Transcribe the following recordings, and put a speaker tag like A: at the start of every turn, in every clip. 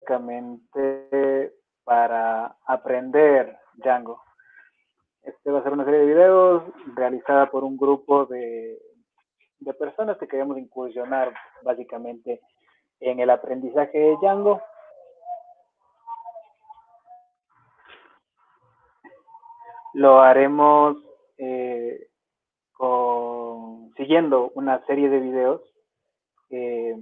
A: básicamente para aprender Django. Este va a ser una serie de videos realizada por un grupo de personas que queremos incursionar básicamente en el aprendizaje de Django. Lo haremos siguiendo una serie de videos que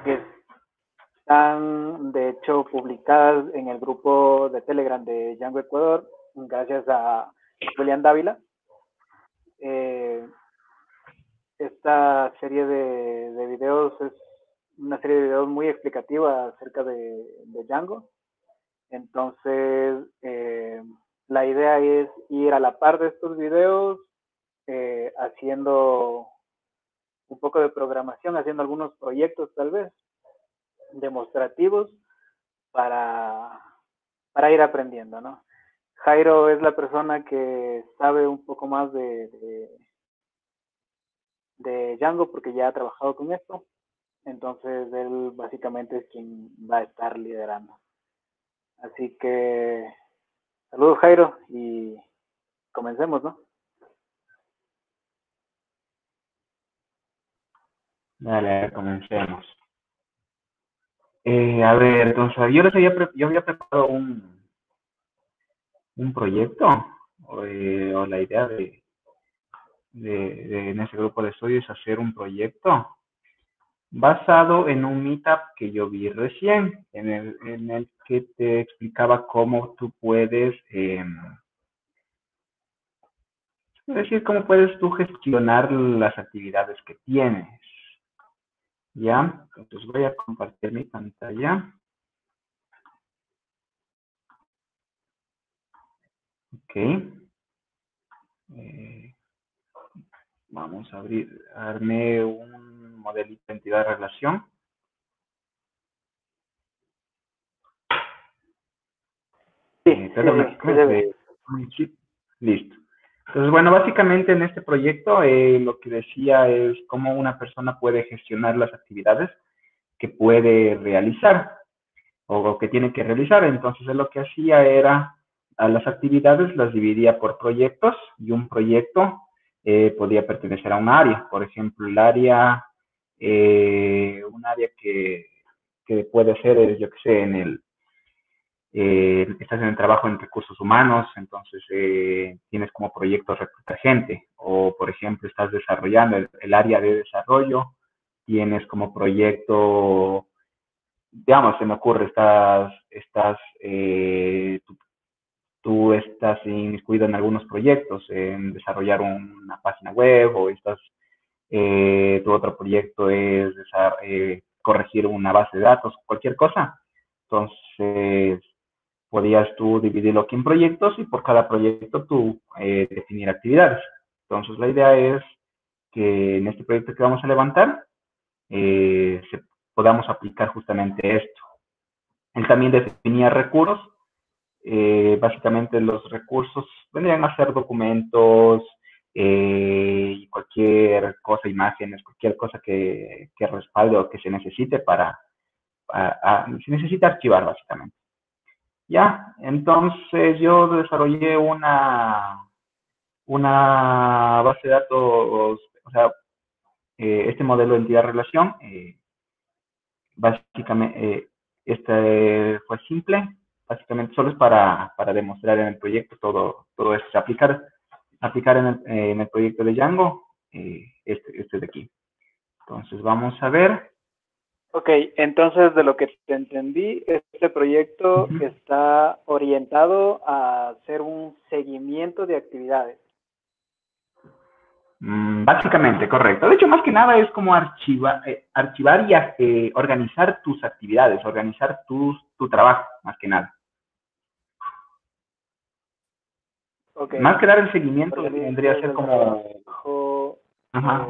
A: están de hecho publicadas en el grupo de Telegram de Django Ecuador, gracias a Julián Dávila. Esta serie de videos es una serie de videos muy explicativa acerca de Django. Entonces, la idea es ir a la par de estos videos, haciendo un poco de programación, haciendo algunos proyectos tal vez demostrativos para ir aprendiendo, ¿no? Jairo es la persona que sabe un poco más de Django porque ya ha trabajado con esto. Entonces él básicamente es quien va a estar liderando. Así que saludos, Jairo, y comencemos, ¿no?
B: Dale, comencemos. A ver, entonces, yo había preparado un proyecto, o la idea de en ese grupo de estudios hacer un proyecto basado en un meetup que yo vi recién, en el que te explicaba cómo tú puedes, cómo puedes tú gestionar las actividades que tienes. ¿Ya? Entonces voy a compartir mi pantalla. Ok. Vamos a armé un modelito de entidad-relación. Listo. Entonces, bueno, básicamente en este proyecto lo que decía es cómo una persona puede gestionar las actividades que puede realizar o que tiene que realizar. Entonces, lo que hacía era a las actividades las dividía por proyectos y un proyecto podía pertenecer a un área. Por ejemplo, un área que puede ser, yo que sé, estás en el trabajo en recursos humanos, entonces tienes como proyecto reclutar gente, o por ejemplo estás desarrollando el área de desarrollo, tienes como proyecto, digamos, se me ocurre, tú estás inmiscuido en algunos proyectos, en desarrollar una página web, o tu otro proyecto es corregir una base de datos, cualquier cosa. Entonces, podías tú dividirlo aquí en proyectos y por cada proyecto tú definir actividades. Entonces, la idea es que en este proyecto que vamos a levantar podamos aplicar justamente esto. Él también definía recursos. Básicamente los recursos vendrían a ser documentos y cualquier cosa, imágenes, cualquier cosa que respalde o que se necesite se necesita archivar básicamente. Ya, entonces yo desarrollé una base de datos, o sea, este modelo de entidad-relación, básicamente, este fue simple, básicamente solo es para demostrar en el proyecto todo esto, aplicar en el proyecto de Django, este de aquí. Entonces vamos a ver.
A: Ok, entonces de lo que te entendí, este proyecto está orientado a hacer un seguimiento de actividades.
B: Básicamente, correcto. De hecho, más que nada es como archivar y organizar tus actividades, organizar tu trabajo, más que nada. Okay. Más que dar el seguimiento, vendría a ser como...
A: Trabajo,
B: ajá.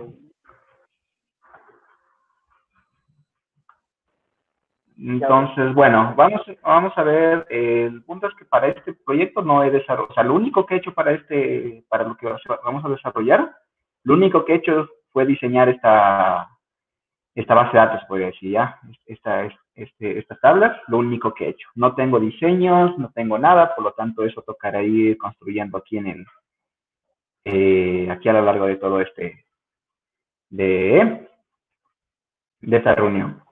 B: Entonces, bueno, vamos a ver, el punto es que para este proyecto no he desarrollado, o sea, lo único que he hecho para lo que vamos a desarrollar, lo único que he hecho fue diseñar esta base de datos, podría decir, ya, estas tablas, lo único que he hecho. No tengo diseños, no tengo nada, por lo tanto, eso tocará ir construyendo aquí aquí a lo largo de todo de esta reunión,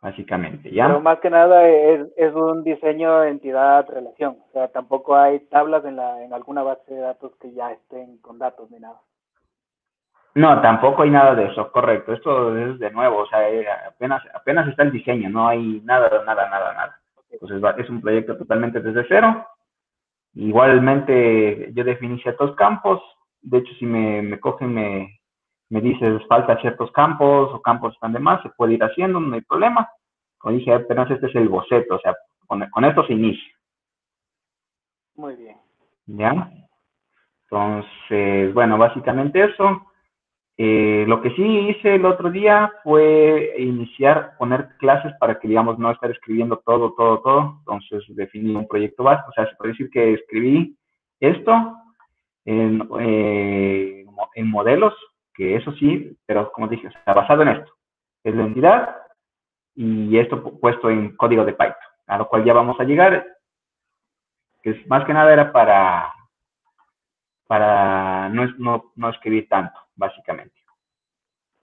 B: básicamente,
A: Pero
B: ¿ya?
A: más que nada es un diseño de entidad-relación. O sea, tampoco hay tablas en alguna base de datos que ya estén con datos ni nada.
B: No, tampoco hay nada de eso, correcto. Esto es de nuevo, o sea, apenas está el diseño, no hay nada.
A: Okay.
B: Entonces es un proyecto totalmente desde cero. Igualmente yo definí ciertos campos. De hecho, si me cogen, me dices falta ciertos campos o campos están de más, se puede ir haciendo, no hay problema. Como dije, apenas este es el boceto, o sea, con esto se inicia,
A: Muy bien.
B: ¿ya? Entonces, bueno, básicamente eso. Lo que sí hice el otro día fue poner clases para que, digamos, no estar escribiendo todo. Entonces definí un proyecto básico, o sea, se puede decir que escribí esto en modelos, que eso sí, pero como dije, está basado en esto. Es la entidad y esto puesto en código de Python, a lo cual ya vamos a llegar, que más que nada era para no escribir tanto, básicamente.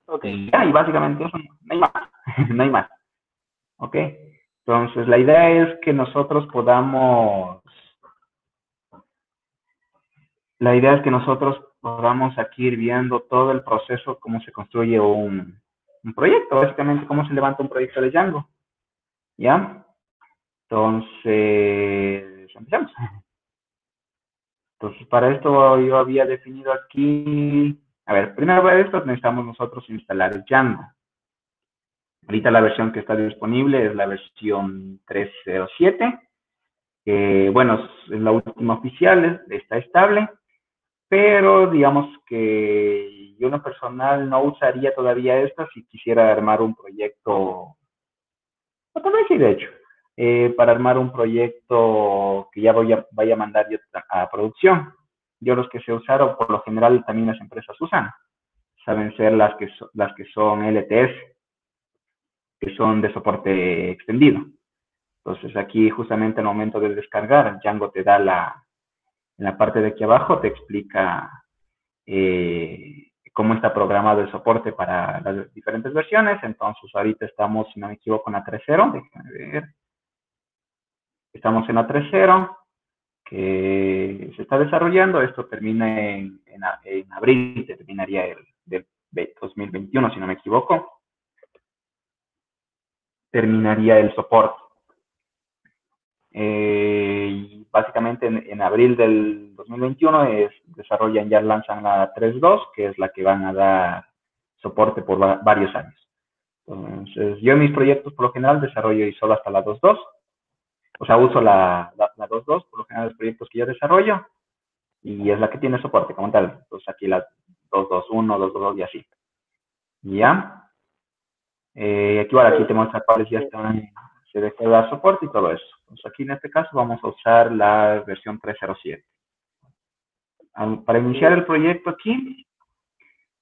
A: Ok.
B: Y ya, y básicamente eso, no hay más, no hay más. ¿Ok? Entonces, la idea es que nosotros podamos aquí ir viendo todo el proceso, cómo se construye un proyecto, básicamente cómo se levanta un proyecto de Django. ¿Ya? Entonces, empezamos. Entonces, para esto yo había definido aquí, a ver, primero para esto necesitamos nosotros instalar el Django. Ahorita la versión que está disponible es la versión 3.07, que bueno, es la última oficial, está estable, pero digamos que yo en lo personal no usaría todavía esta si quisiera armar un proyecto, o tal vez sí de hecho, para armar un proyecto que ya vaya a mandar yo a producción. Yo los que sé usar, o por lo general también las empresas usan, saben ser las que son LTS, que son de soporte extendido. Entonces aquí justamente al momento de descargar, Django te da en la parte de aquí abajo, te explica cómo está programado el soporte para las diferentes versiones. Entonces ahorita estamos, si no me equivoco, en la 3.0, déjenme ver. Estamos en la 3.0, que se está desarrollando. Esto termina en abril, terminaría del 2021, si no me equivoco. Terminaría el soporte. Y básicamente en abril del 2021 lanzan la 3.2, que es la que van a dar soporte por varios años. Entonces, yo en mis proyectos por lo general desarrollo y solo hasta la 2.2, o sea, uso la 2.2 por lo general los proyectos que yo desarrollo y es la que tiene soporte como tal. Entonces aquí la 2.2.1, 2.2 y así. ¿Ya? Aquí te muestra cuáles ya están, se deja de dar soporte y todo eso. Entonces aquí en este caso vamos a usar la versión 3.07. Para iniciar el proyecto aquí,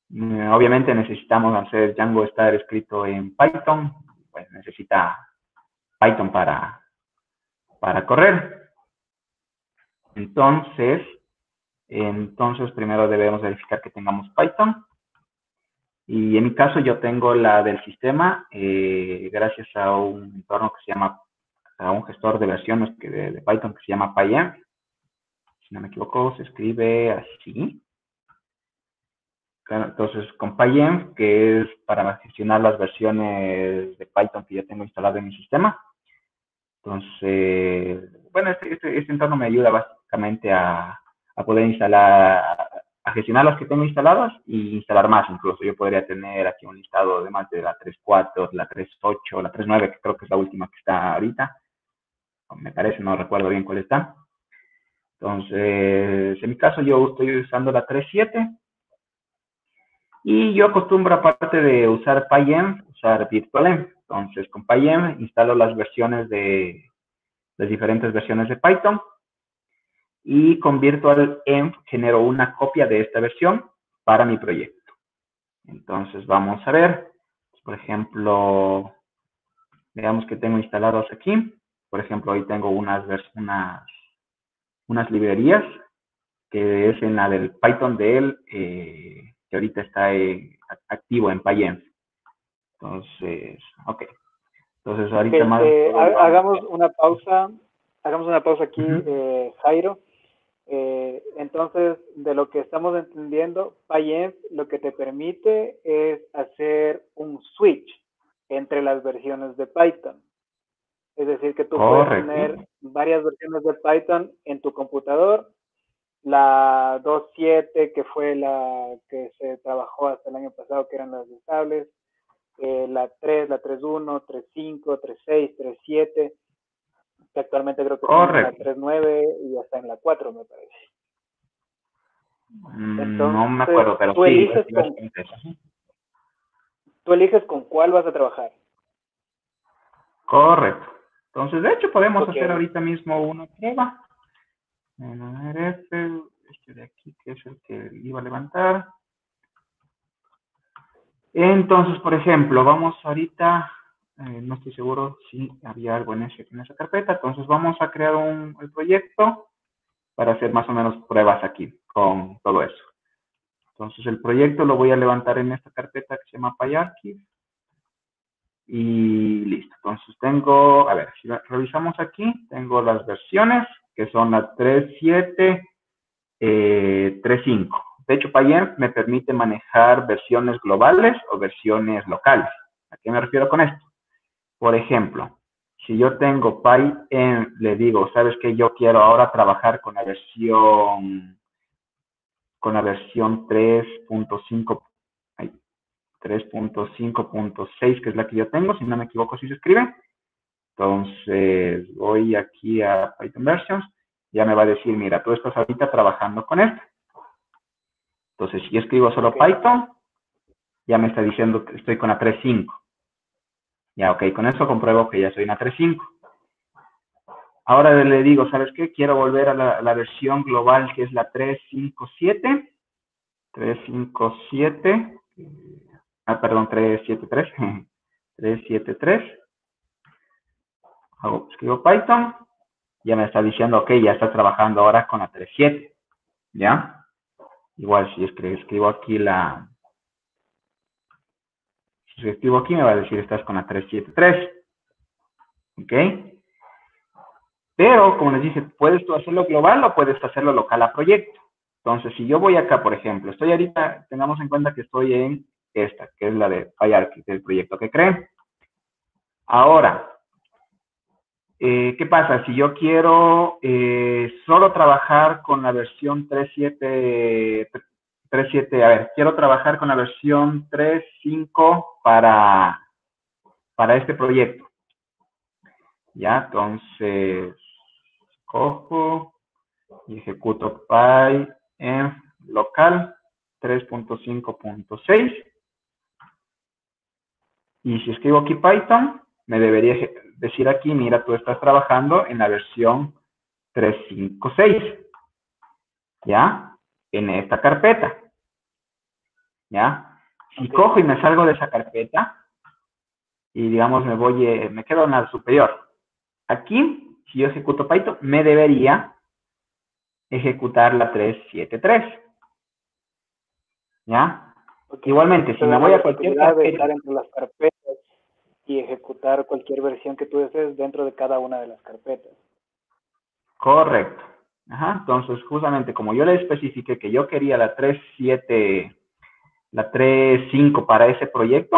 B: obviamente necesitamos hacer Django estar escrito en Python, pues necesita Python para correr. Entonces primero debemos verificar que tengamos Python. Y en mi caso yo tengo la del sistema, gracias a un entorno que se llama, a un gestor de versiones de Python que se llama PyEnv. Si no me equivoco, se escribe así. Entonces, con PyEnv, que es para gestionar las versiones de Python que ya tengo instalado en mi sistema. Entonces, bueno, este entorno me ayuda básicamente a poder a gestionar las que tengo instaladas y instalar más incluso. Yo podría tener aquí un listado de más de la 3.4, la 3.8, la 3.9, que creo que es la última que está ahorita. Me parece, no recuerdo bien cuál está. Entonces, en mi caso yo estoy usando la 3.7 y yo acostumbro, aparte de usar PyEnv, usar virtualenv. Entonces, con PyEnv instalo las diferentes versiones de Python y con virtualenv genero una copia de esta versión para mi proyecto. Entonces, vamos a ver. Por ejemplo, digamos que tengo instalados aquí. Por ejemplo, ahí tengo unas librerías, que es en la del Python de él, que ahorita está activo en PyEnv. Entonces, ok. Entonces, ahorita
A: Ok,
B: más todo vamos a ver.
A: hagamos una pausa aquí, Jairo. Entonces, de lo que estamos entendiendo, PyEnv lo que te permite es hacer un switch entre las versiones de Python. Es decir, que tú puedes
B: Correcto.
A: tener varias versiones de Python en tu computador. La 2.7, que fue la que se trabajó hasta el año pasado, que eran las estables. La 3, la 3.1, 3.5, 3.6, 3.7, que actualmente creo que están en la
B: Correcto.
A: 3.9 y hasta en la 4, me parece.
B: No me
A: Entonces,
B: acuerdo, pero
A: tú
B: sí,
A: eliges
B: sí,
A: con,
B: básicamente eso.
A: tú eliges con cuál vas a trabajar.
B: Correcto. Entonces, de hecho, podemos
A: Ok,
B: hacer ahorita mismo una prueba. A ver, este de aquí, que es el que iba a levantar. Entonces, por ejemplo, vamos ahorita, no estoy seguro si había algo en esa carpeta, entonces vamos a crear el proyecto para hacer más o menos pruebas aquí con todo eso. Entonces, el proyecto lo voy a levantar en esta carpeta que se llama PyArchive. Y listo. Entonces tengo, a ver, si revisamos aquí, tengo las versiones, que son la 3.7, 3.5. De hecho, PyEnv me permite manejar versiones globales o versiones locales. ¿A qué me refiero con esto? Por ejemplo, si yo tengo PyEnv, le digo, ¿sabes qué? Yo quiero ahora trabajar con la versión 3.5, 3.5.6, que es la que yo tengo, si no me equivoco, si se escribe. Entonces, voy aquí a Python Versions, ya me va a decir, mira, tú estás ahorita trabajando con esto. Entonces, si yo escribo solo Python, ya me está diciendo que estoy con la 3.5. Ya, ok, con eso compruebo que ya soy en la 3.5. Ahora le digo, ¿sabes qué? Quiero volver a la versión global, que es la 3.5.7. 3.5.7. Perdón, 3.7.3. 3.7.3. Escribo Python. Ya me está diciendo, ok, ya está trabajando ahora con la 3.7. ¿Ya? Igual si escribo aquí si escribo aquí me va a decir estás con la 3.7.3. ¿Ok? Pero, como les dije, puedes tú hacerlo global o puedes hacerlo local a proyecto. Entonces, si yo voy acá, por ejemplo, estoy ahorita, tengamos en cuenta que estoy en esta, que es la de PyArchive, el proyecto que creé. Ahora, ¿qué pasa? Si yo quiero solo trabajar con la versión 3.7, a ver, quiero trabajar con la versión 3.5 para este proyecto. Ya, entonces, cojo y ejecuto PyEnv local 3.5.6. Y si escribo aquí Python, me debería decir aquí, mira, tú estás trabajando en la versión 3.5.6. ¿Ya? En esta carpeta. ¿Ya? Si cojo y me salgo de esa carpeta y digamos me quedo en la superior. Aquí, si yo ejecuto Python, me debería ejecutar la 3.7.3. ¿Ya?
A: okay.
B: Igualmente, si
A: Te
B: me
A: da
B: voy
A: la
B: a cualquier
A: posibilidad de estar
B: carpeta.
A: entre las carpetas y ejecutar cualquier versión que tú desees dentro de cada una de las carpetas.
B: Correcto. Ajá, entonces justamente como yo le especifiqué que yo quería la 3.7, la 3.5 para ese proyecto,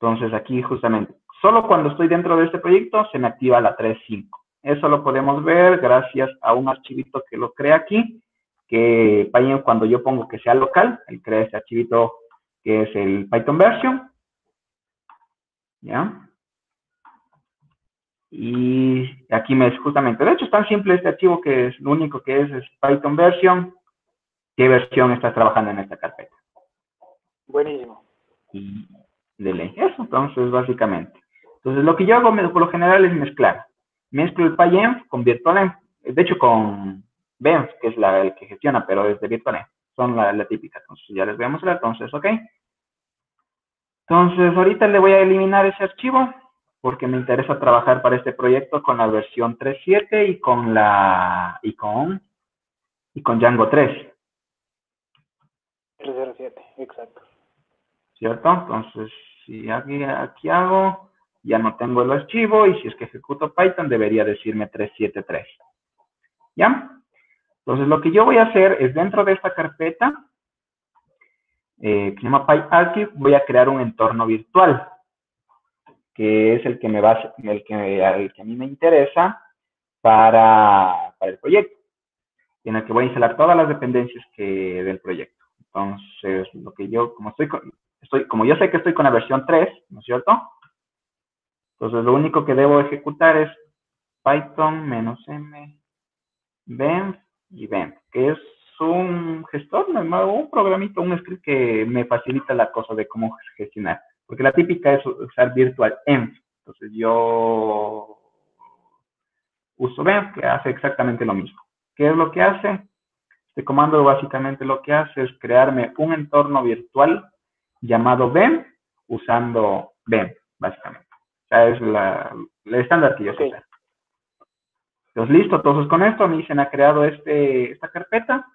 B: entonces aquí justamente, solo cuando estoy dentro de este proyecto se me activa la 3.5. Eso lo podemos ver gracias a un archivito que lo crea aquí, que Python, cuando yo pongo que sea local, él crea este archivito que es el Python version. ¿Ya? Y aquí me es justamente, de hecho es tan simple este archivo que es lo único que es Python version, qué versión estás trabajando en esta carpeta.
A: Buenísimo.
B: Y dele eso, entonces básicamente. Entonces lo que yo hago por lo general es mezclar. Mezclo el PyEnv con VirtualEnv, de hecho con Benv, que es el que gestiona, pero es de VirtualEnv. Son la típica, entonces ya les voy a mostrar, entonces, ok. Entonces, ahorita le voy a eliminar ese archivo porque me interesa trabajar para este proyecto con la versión 3.7 y con Django 3.
A: 307, exacto.
B: ¿Cierto? Entonces, si aquí hago, ya no tengo el archivo y si es que ejecuto Python debería decirme 373. ¿Ya? Entonces, lo que yo voy a hacer es dentro de esta carpeta que se llama PyArchive, voy a crear un entorno virtual, que es el que a mí me interesa para el proyecto, en el que voy a instalar todas las dependencias del proyecto. Entonces, lo que yo, como yo sé que estoy con la versión 3, ¿no es cierto? Entonces, lo único que debo ejecutar es Python -m benv y benv, que es un gestor, un programito, un script que me facilita la cosa de cómo gestionar. Porque la típica es usar virtual env. Entonces yo uso benv, que hace exactamente lo mismo. ¿Qué es lo que hace? Este comando básicamente lo que hace es crearme un entorno virtual llamado benv usando benv, básicamente. O sea, es el estándar que yo sé usar. Entonces, listo. Entonces, con esto a mí se me ha creado esta carpeta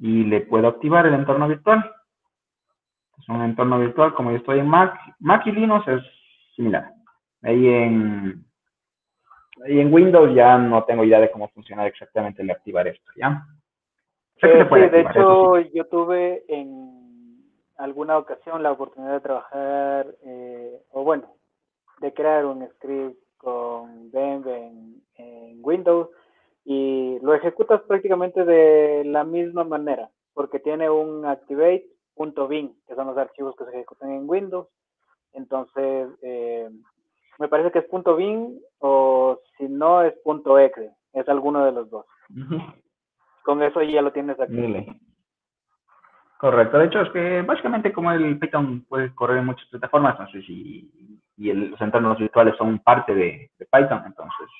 B: y le puedo activar el entorno virtual. Es un entorno virtual, como yo estoy en Mac y Linux es similar. Ahí en Windows ya no tengo idea de cómo funciona exactamente el activar esto, ¿ya?
A: Sé que se puede activar, de hecho, sí. Yo tuve en alguna ocasión la oportunidad de trabajar, de crear un script con benv en Windows y lo ejecutas prácticamente de la misma manera, porque tiene un activate.bin, que son los archivos que se ejecutan en Windows. Entonces, me parece que es .bin o si no es .exe, es alguno de los dos. Con eso ya lo tienes activo.
B: Correcto. De hecho, es que básicamente como el Python puede correr en muchas plataformas, no sé si los entornos virtuales son parte de Python, entonces,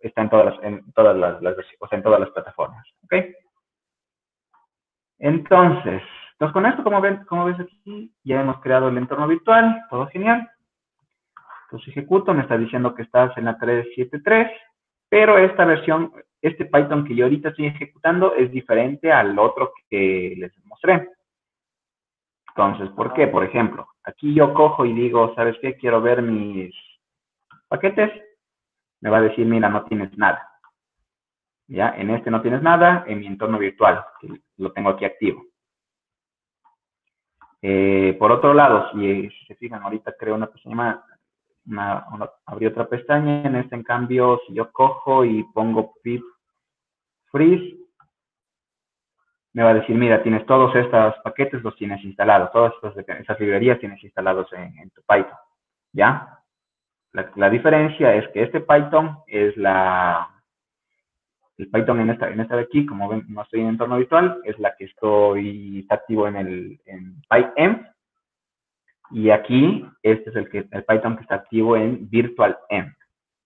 B: está en todas las plataformas. ¿Ok? Entonces, con esto, como ves aquí, ya hemos creado el entorno virtual, todo genial. Entonces ejecuto, me está diciendo que estás en la 3.7.3, pero esta versión, este Python que yo ahorita estoy ejecutando es diferente al otro que les mostré. Entonces, ¿por qué? Por ejemplo, aquí yo cojo y digo, ¿sabes qué? Quiero ver mis paquetes. Me va a decir, mira, no tienes nada. ¿Ya? En este no tienes nada, en mi entorno virtual, que lo tengo aquí activo. Por otro lado, si se fijan, ahorita creo una pestaña, abrí otra pestaña, en este, en cambio, si yo cojo y pongo pip freeze, me va a decir, mira, tienes todos estos paquetes, los tienes instalados, todas esas librerías tienes instalados en tu Python, ¿ya? La diferencia es que este Python es el Python en esta de aquí, como ven, no estoy en entorno virtual, es la que está activo en PyEnv, y aquí, este es el Python que está activo en virtualenv.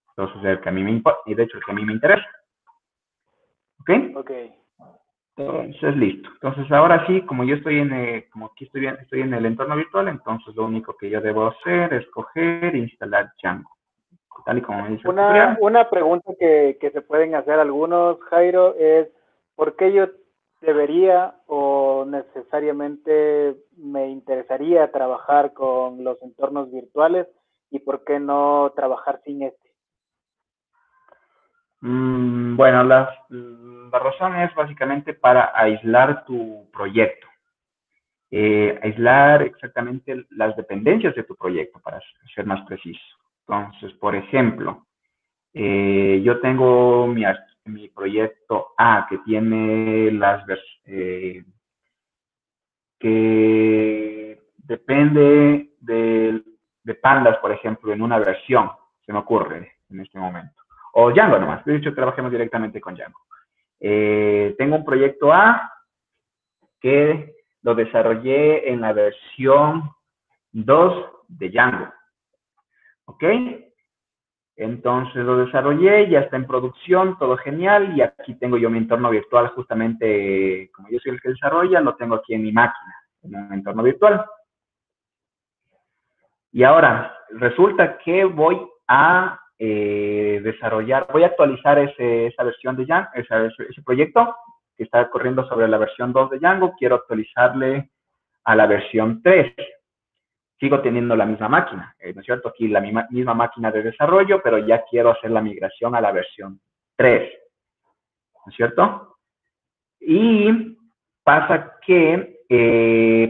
B: Entonces, el que a mí me importa, y de hecho el que a mí me interesa. ¿Ok?
A: Ok.
B: Entonces, listo. Entonces, ahora sí, como yo estoy como aquí estoy en el entorno virtual, entonces lo único que yo debo hacer es coger e instalar Django. Tal y como me dice el tutorial.
A: Una pregunta que se pueden hacer algunos, Jairo, es ¿por qué yo debería o necesariamente me interesaría trabajar con los entornos virtuales y por qué no trabajar sin este?
B: Bueno, la razón es básicamente para aislar tu proyecto. Aislar exactamente las dependencias de tu proyecto, para ser más preciso. Entonces, por ejemplo, yo tengo mi proyecto A que tiene que depende de Pandas, por ejemplo, en una versión, se me ocurre en este momento. O Django nomás, de hecho trabajemos directamente con Django. Tengo un proyecto A que lo desarrollé en la versión 2 de Django. ¿Ok? Entonces lo desarrollé, ya está en producción, todo genial, y aquí tengo yo mi entorno virtual justamente, como yo soy el que desarrolla, lo tengo aquí en mi máquina, en un entorno virtual. Y ahora, resulta que voy a desarrollar, voy a actualizar esa versión de Django, ese proyecto que está corriendo sobre la versión 2 de Django, quiero actualizarle a la versión 3. Sigo teniendo la misma máquina, ¿no es cierto? Aquí la misma máquina de desarrollo, pero ya quiero hacer la migración a la versión 3, ¿no es cierto? Y pasa que,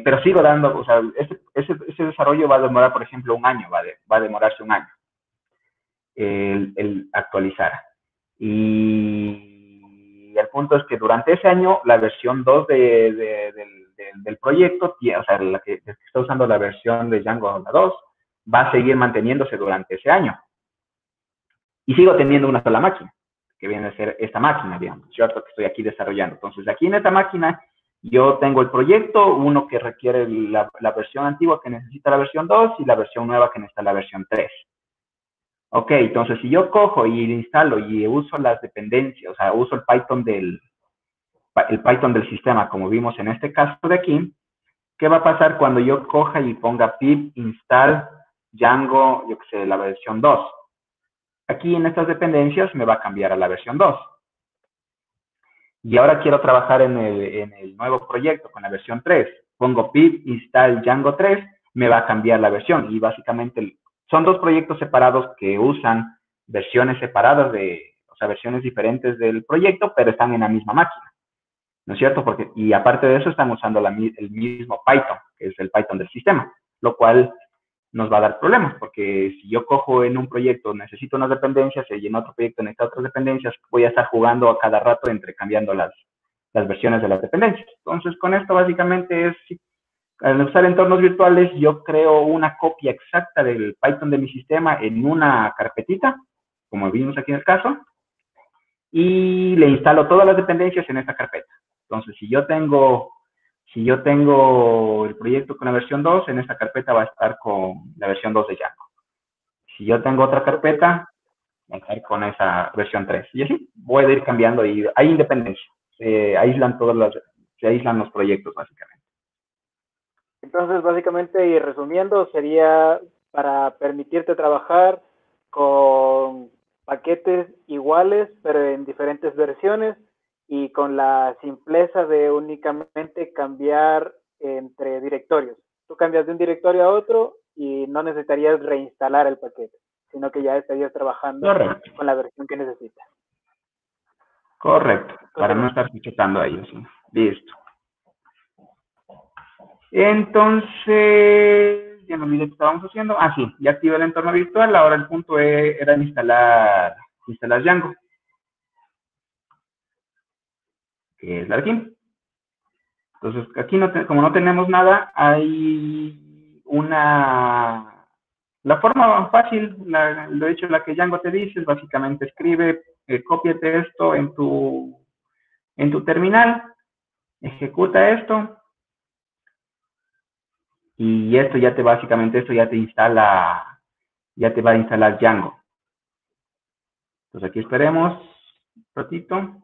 B: pero sigo dando, o sea, ese desarrollo va a demorar, por ejemplo, un año, va a demorarse un año el actualizar. Y el punto es que durante ese año, la versión 2 del proyecto, o sea, la que está usando la versión de Django la 2, va a seguir manteniéndose durante ese año. Y sigo teniendo una sola máquina, que viene a ser esta máquina, digamos, ¿cierto? Que estoy aquí desarrollando. Entonces, aquí en esta máquina, yo tengo el proyecto, uno que requiere la versión antigua que necesita la versión 2 y la versión nueva que necesita la versión 3. Ok, entonces si yo cojo y instalo y uso las dependencias, o sea, uso el Python del sistema, como vimos en este caso de aquí, ¿qué va a pasar cuando yo coja y ponga pip install Django, yo qué sé, la versión 2? Aquí en estas dependencias me va a cambiar a la versión 2. Y ahora quiero trabajar en el nuevo proyecto con la versión 3. Pongo pip install Django 3, me va a cambiar la versión. Y básicamente son dos proyectos separados que usan versiones separadas o sea, versiones diferentes del proyecto, pero están en la misma máquina, ¿no es cierto? Y aparte de eso están usando el mismo Python, que es el Python del sistema, lo cual nos va a dar problemas, porque si yo cojo en un proyecto, necesito unas dependencias, y en otro proyecto necesito otras dependencias, voy a estar jugando a cada rato entre cambiando las versiones de las dependencias. Entonces, con esto básicamente es, al usar entornos virtuales, yo creo una copia exacta del Python de mi sistema en una carpetita, como vimos aquí en el caso, y le instalo todas las dependencias en esta carpeta. Entonces, si yo tengo el proyecto con la versión 2, en esta carpeta va a estar con la versión 2 de Django. Si yo tengo otra carpeta, va a estar con esa versión 3. Y así voy a ir cambiando y hay independencia. Se aíslan los proyectos, básicamente.
A: Entonces, básicamente, y resumiendo, sería para permitirte trabajar con paquetes iguales, pero en diferentes versiones y con la simpleza de únicamente cambiar entre directorios. Tú cambias de un directorio a otro y no necesitarías reinstalar el paquete, sino que ya estarías trabajando
B: Correcto.
A: con la versión que necesitas.
B: Correcto. Para no estar checando a ellos. ¿Sí? Listo. Entonces, ya no olvidé qué estábamos haciendo. Ah, sí, ya activé el entorno virtual. Ahora el punto era instalar Django, que es la de aquí. Entonces, aquí como no tenemos nada, hay la forma fácil, lo hecho, la que Django te dice, es básicamente escribe, cópiate esto en tu terminal, ejecuta esto, y esto ya te ya te va a instalar Django. Entonces aquí esperemos un ratito.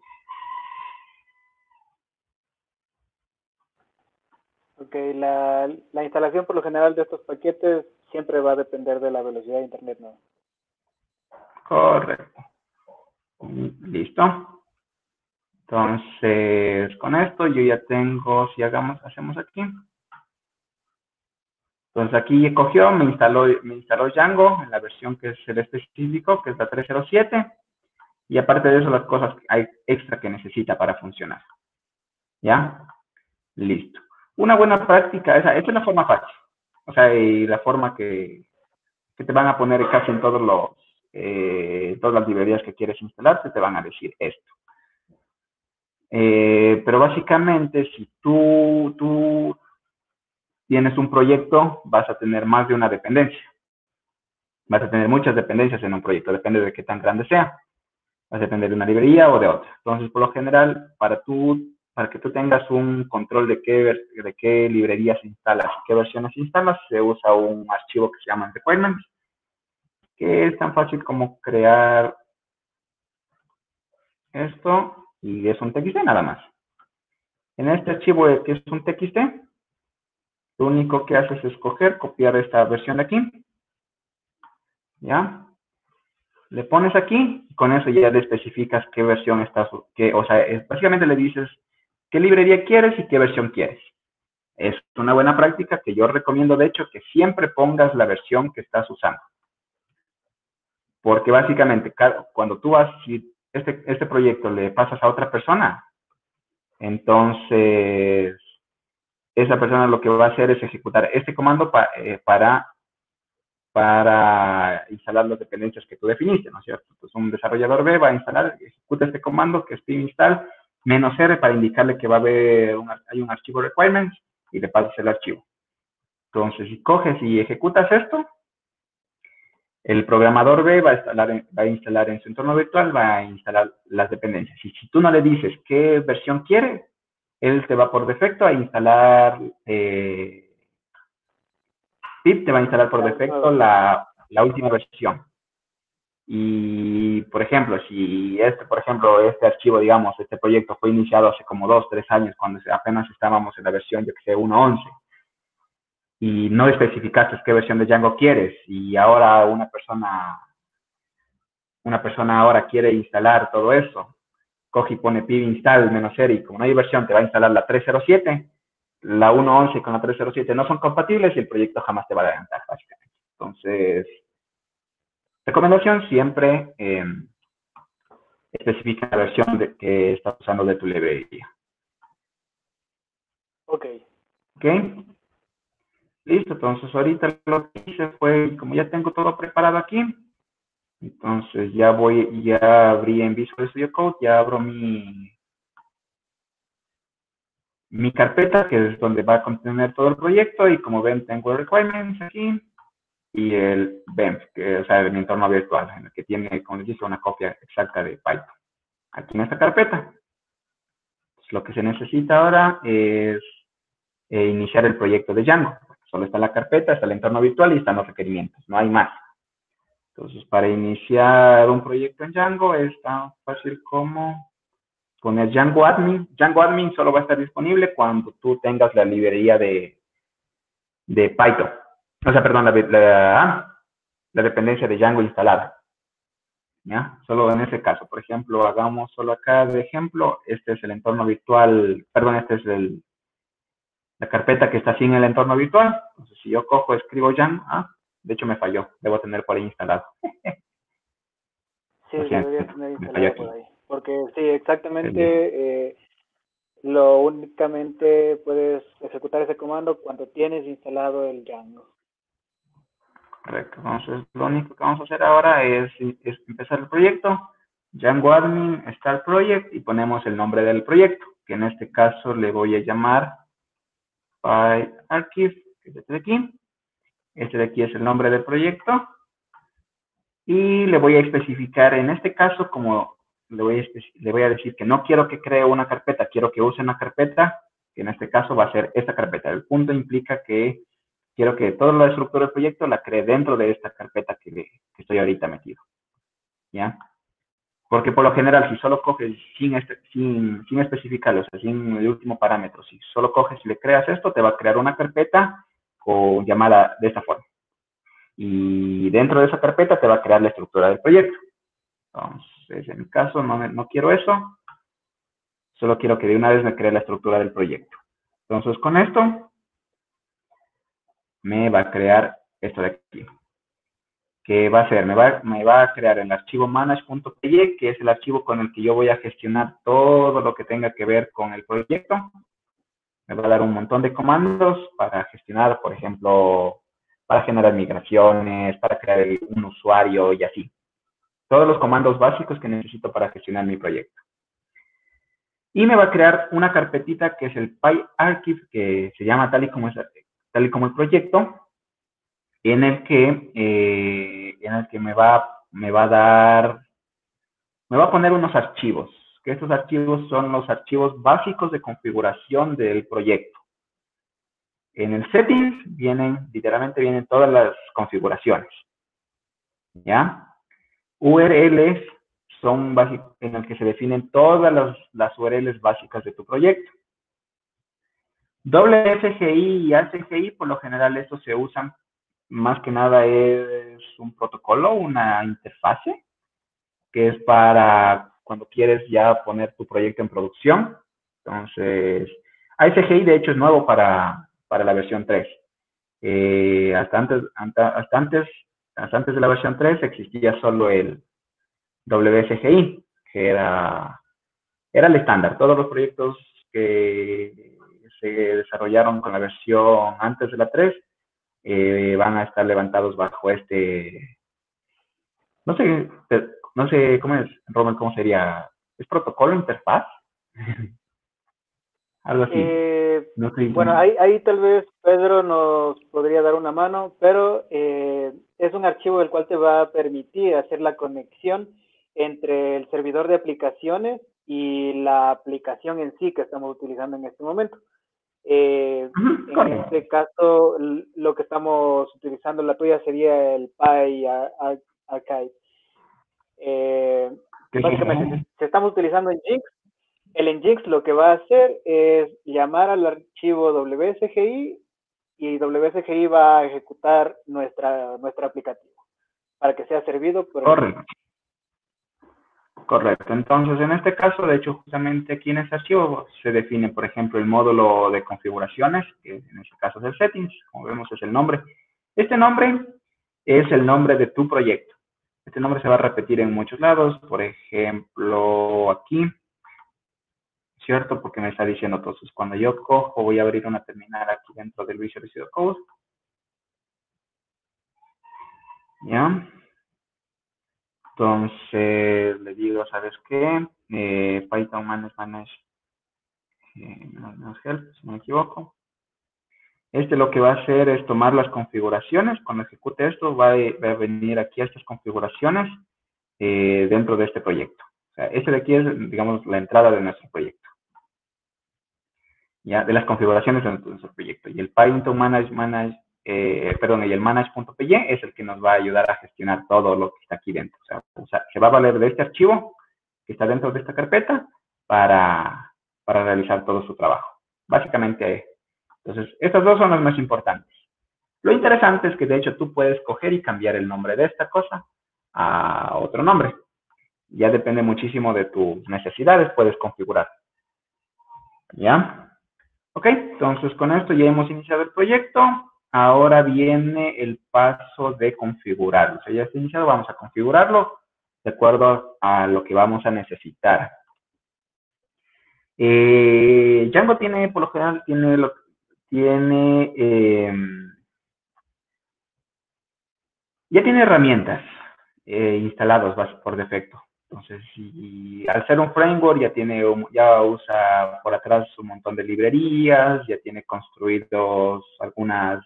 A: Ok, la instalación por lo general de estos paquetes siempre va a depender de la velocidad de internet, ¿no?
B: Correcto. Listo. Entonces, con esto yo ya tengo, si hacemos aquí. Entonces aquí cogió, me instaló Django en la versión que es el específico, que es la 307. Y aparte de eso, las cosas hay extra que necesita para funcionar. ¿Ya? Listo. Una buena práctica, esta es la forma fácil. O sea, y la forma que te van a poner casi en todas las librerías que quieres instalar, te van a decir esto. Pero básicamente, si tú tienes un proyecto, vas a tener más de una dependencia. Vas a tener muchas dependencias en un proyecto, depende de qué tan grande sea. Vas a depender de una librería o de otra. Entonces, por lo general, para que tú tengas un control de qué librerías instalas y qué versiones instalas, se usa un archivo que se llama requirements, que es tan fácil como crear esto y es un TXT nada más. En este archivo que es un TXT, Lo único que haces es copiar esta versión de aquí, ¿ya? Le pones aquí, y con eso ya le especificas qué versión estás, o sea, básicamente le dices qué librería quieres y qué versión quieres. Es una buena práctica que yo recomiendo, de hecho, que siempre pongas la versión que estás usando. Porque básicamente, cuando tú vas, si este proyecto le pasas a otra persona, entonces esa persona lo que va a hacer es ejecutar este comando para instalar las dependencias que tú definiste, ¿no es cierto? Entonces un desarrollador B va a instalar, ejecuta este comando que es pip install -r para indicarle que va a haber hay un archivo requirements y le pasas el archivo. Entonces, si coges y ejecutas esto, el programador B va a instalar en su entorno virtual, va a instalar las dependencias. Y si tú no le dices qué versión quiere, él te va por defecto a instalar, pip te va a instalar por defecto la última versión. Y, por ejemplo, si este archivo, digamos, este proyecto fue iniciado hace como 2, 3 años, cuando apenas estábamos en la versión, yo que sé, 1.11, y no especificaste qué versión de Django quieres, y ahora una persona ahora quiere instalar todo eso, coge y pone pip install -r, y como no hay versión, te va a instalar la 3.07, la 1.11 con la 3.07 no son compatibles y el proyecto jamás te va a adelantar, básicamente. Entonces, recomendación siempre, especifica la versión que estás usando de tu librería.
A: Ok.
B: ¿Ok? Listo, entonces ahorita lo que hice fue, como ya tengo todo preparado aquí, entonces ya abrí en Visual Studio Code, ya abro mi carpeta, que es donde va a contener todo el proyecto, y como ven tengo el requirements aquí, y el BEMP, o sea, el entorno virtual, en el que tiene, como les dije, una copia exacta de Python. Aquí en esta carpeta. Pues lo que se necesita ahora es iniciar el proyecto de Django. Solo está la carpeta, está el entorno virtual y están los requerimientos, no hay más. Entonces, para iniciar un proyecto en Django es tan fácil como poner Django Admin. Django Admin solo va a estar disponible cuando tú tengas la librería de Python. O sea, perdón, la dependencia de Django instalada. ¿Ya? Solo en ese caso. Por ejemplo, hagamos solo acá de ejemplo. Este es el entorno virtual, perdón, este es la carpeta que está sin el entorno virtual. Entonces, si yo cojo, escribo Django, de hecho me falló, debo tener por ahí instalado.
A: Sí,
B: Lo siento,
A: deberías tener
B: me falló
A: instalado por
B: aquí.
A: ahí. Porque sí, exactamente, lo únicamente puedes ejecutar ese comando cuando tienes instalado el Django.
B: Correcto. Entonces, lo único que vamos a hacer ahora es empezar el proyecto. Django Admin, Start Project, y ponemos el nombre del proyecto, que en este caso le voy a llamar PyArchive, que es este de aquí. Este de aquí es el nombre del proyecto. Y le voy a especificar, en este caso, como le voy a decir que no quiero que cree una carpeta, quiero que use una carpeta, que en este caso va a ser esta carpeta. El punto implica que quiero que toda la estructura del proyecto la cree dentro de esta carpeta que estoy ahorita metido. ¿Ya? Porque por lo general, si solo coges sin especificarlo, o sea, sin el último parámetro, si solo coges y le creas esto, te va a crear una carpeta llamada de esta forma. Y dentro de esa carpeta te va a crear la estructura del proyecto. Entonces, en mi caso, no quiero eso. Solo quiero que de una vez me cree la estructura del proyecto. Entonces, con esto, me va a crear esto de aquí. ¿Qué va a hacer? Me va a crear el archivo manage.py, que es el archivo con el que yo voy a gestionar todo lo que tenga que ver con el proyecto. Me va a dar un montón de comandos para gestionar, por ejemplo, para generar migraciones, para crear un usuario y así. Todos los comandos básicos que necesito para gestionar mi proyecto. Y me va a crear una carpetita que es el PyArchive, que se llama tal y como el proyecto, en el que me va a poner unos archivos, que estos archivos son los archivos básicos de configuración del proyecto. En el settings literalmente vienen todas las configuraciones, ¿ya? URLs son básicos en el que se definen todas las URLs básicas de tu proyecto. WSGI y ACGI, por lo general, estos se usan más que nada es un protocolo, una interfase, que es para cuando quieres ya poner tu proyecto en producción. Entonces, ACGI de hecho es nuevo para la versión 3. Hasta antes de la versión 3 existía solo el WSGI, que era el estándar. Todos los proyectos que se desarrollaron con la versión antes de la 3 van a estar levantados bajo no sé, no sé cómo es, Romer, cómo sería, ¿es protocolo, interfaz? Algo así. No estoy...
A: Bueno, ahí tal vez Pedro nos podría dar una mano, pero es un archivo el cual te va a permitir hacer la conexión entre el servidor de aplicaciones y la aplicación en sí que estamos utilizando en este momento. En este caso, lo que estamos utilizando, la tuya sería el Pi Archive. Básicamente, si estamos utilizando Nginx, el Nginx lo que va a hacer es llamar al archivo WSGI y WSGI va a ejecutar nuestro aplicativo para que sea servido por
B: Correcto. Correcto. Entonces, en este caso, de hecho, justamente aquí en este archivo se define, por ejemplo, el módulo de configuraciones, que en este caso es el settings, como vemos es el nombre. Este nombre es el nombre de tu proyecto. Este nombre se va a repetir en muchos lados, por ejemplo, aquí, ¿cierto? Porque me está diciendo, entonces, cuando yo cojo, voy a abrir una terminal aquí dentro del Visual Studio Code. ¿Ya? Entonces, le digo, ¿sabes qué? Python manage help, si no me equivoco. Lo que va a hacer es tomar las configuraciones. Cuando ejecute esto, va a venir aquí a estas configuraciones dentro de este proyecto. O sea, de aquí es, digamos, la entrada de nuestro proyecto. Ya, de las configuraciones de nuestro proyecto. Y el Python y el manage.py es el que nos va a ayudar a gestionar todo lo que está aquí dentro. O sea, se va a valer de este archivo que está dentro de esta carpeta para realizar todo su trabajo. Básicamente, entonces, estas dos son las más importantes. Lo interesante es que, de hecho, tú puedes coger y cambiar el nombre de esta cosa a otro nombre. Ya depende muchísimo de tus necesidades, puedes configurar. ¿Ya? Ok, entonces con esto ya hemos iniciado el proyecto. Ahora viene el paso de configurarlo. O sea, ya está iniciado, vamos a configurarlo de acuerdo a lo que vamos a necesitar. Django tiene, por lo general, ya tiene herramientas instaladas por defecto. Entonces, al ser un framework ya usa por atrás un montón de librerías, ya tiene construidos algunas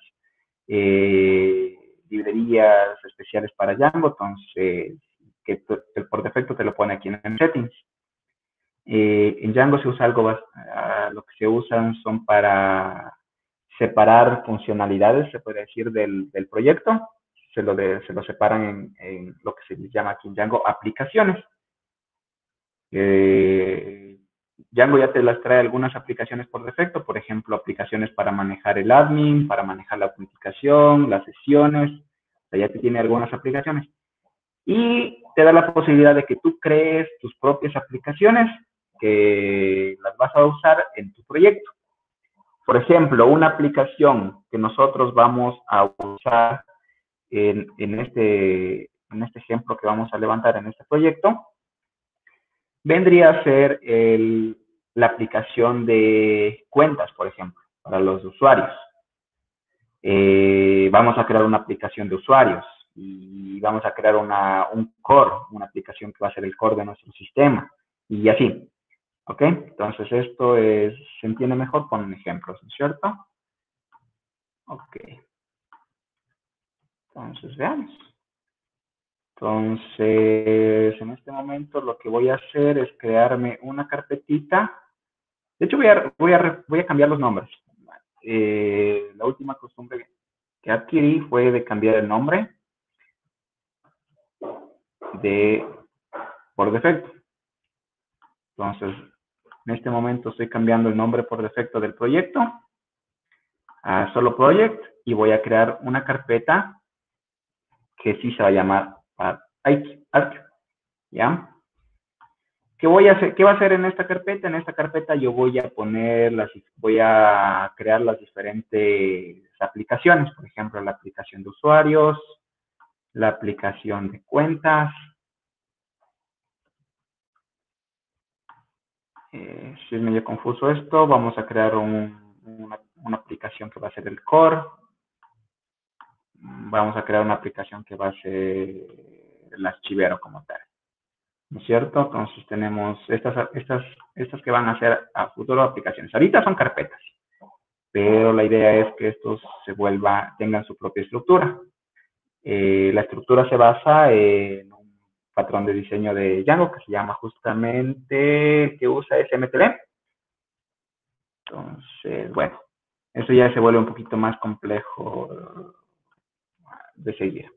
B: librerías especiales para Django, entonces que por defecto te lo pone aquí en settings. En Django se usa lo que se usan son para separar funcionalidades, se puede decir, del proyecto. Se lo separan en lo que se llama aquí en Django aplicaciones. Django ya te las trae algunas aplicaciones por defecto, por ejemplo, aplicaciones para manejar el admin, para manejar la autenticación, las sesiones, o sea, ya te tiene algunas aplicaciones. Y te da la posibilidad de que tú crees tus propias aplicaciones que las vas a usar en tu proyecto. Por ejemplo, una aplicación que nosotros vamos a usar en este ejemplo que vamos a levantar en este proyecto, vendría a ser la aplicación de cuentas, por ejemplo, para los usuarios. Vamos a crear una aplicación de usuarios y vamos a crear un core, una aplicación que va a ser el core de nuestro sistema y así. ¿Ok? Entonces esto se entiende mejor con ejemplos, ¿no es cierto? Ok. Entonces veamos. Entonces, en este momento lo que voy a hacer es crearme una carpetita. De hecho, voy a cambiar los nombres. La última costumbre que adquirí fue de cambiar el nombre por defecto. Entonces, en este momento estoy cambiando el nombre por defecto del proyecto. a solo project y voy a crear una carpeta que sí se va a llamar arc, ¿ya? ¿Qué voy a hacer? ¿Qué va a hacer en esta carpeta? En esta carpeta yo voy a voy a crear las diferentes aplicaciones, por ejemplo, la aplicación de usuarios, la aplicación de cuentas. Si es medio confuso esto, vamos a crear una aplicación que va a ser el core. Vamos a crear una aplicación que va a ser el archivero como tal. ¿No es cierto? Entonces tenemos estas que van a ser a futuro aplicaciones. Ahorita son carpetas, pero la idea es que estos tengan su propia estructura. La estructura se basa en un patrón de diseño de Django que se llama justamente, el que usa SMTD. Entonces, bueno, eso ya se vuelve un poquito más complejo de seguir.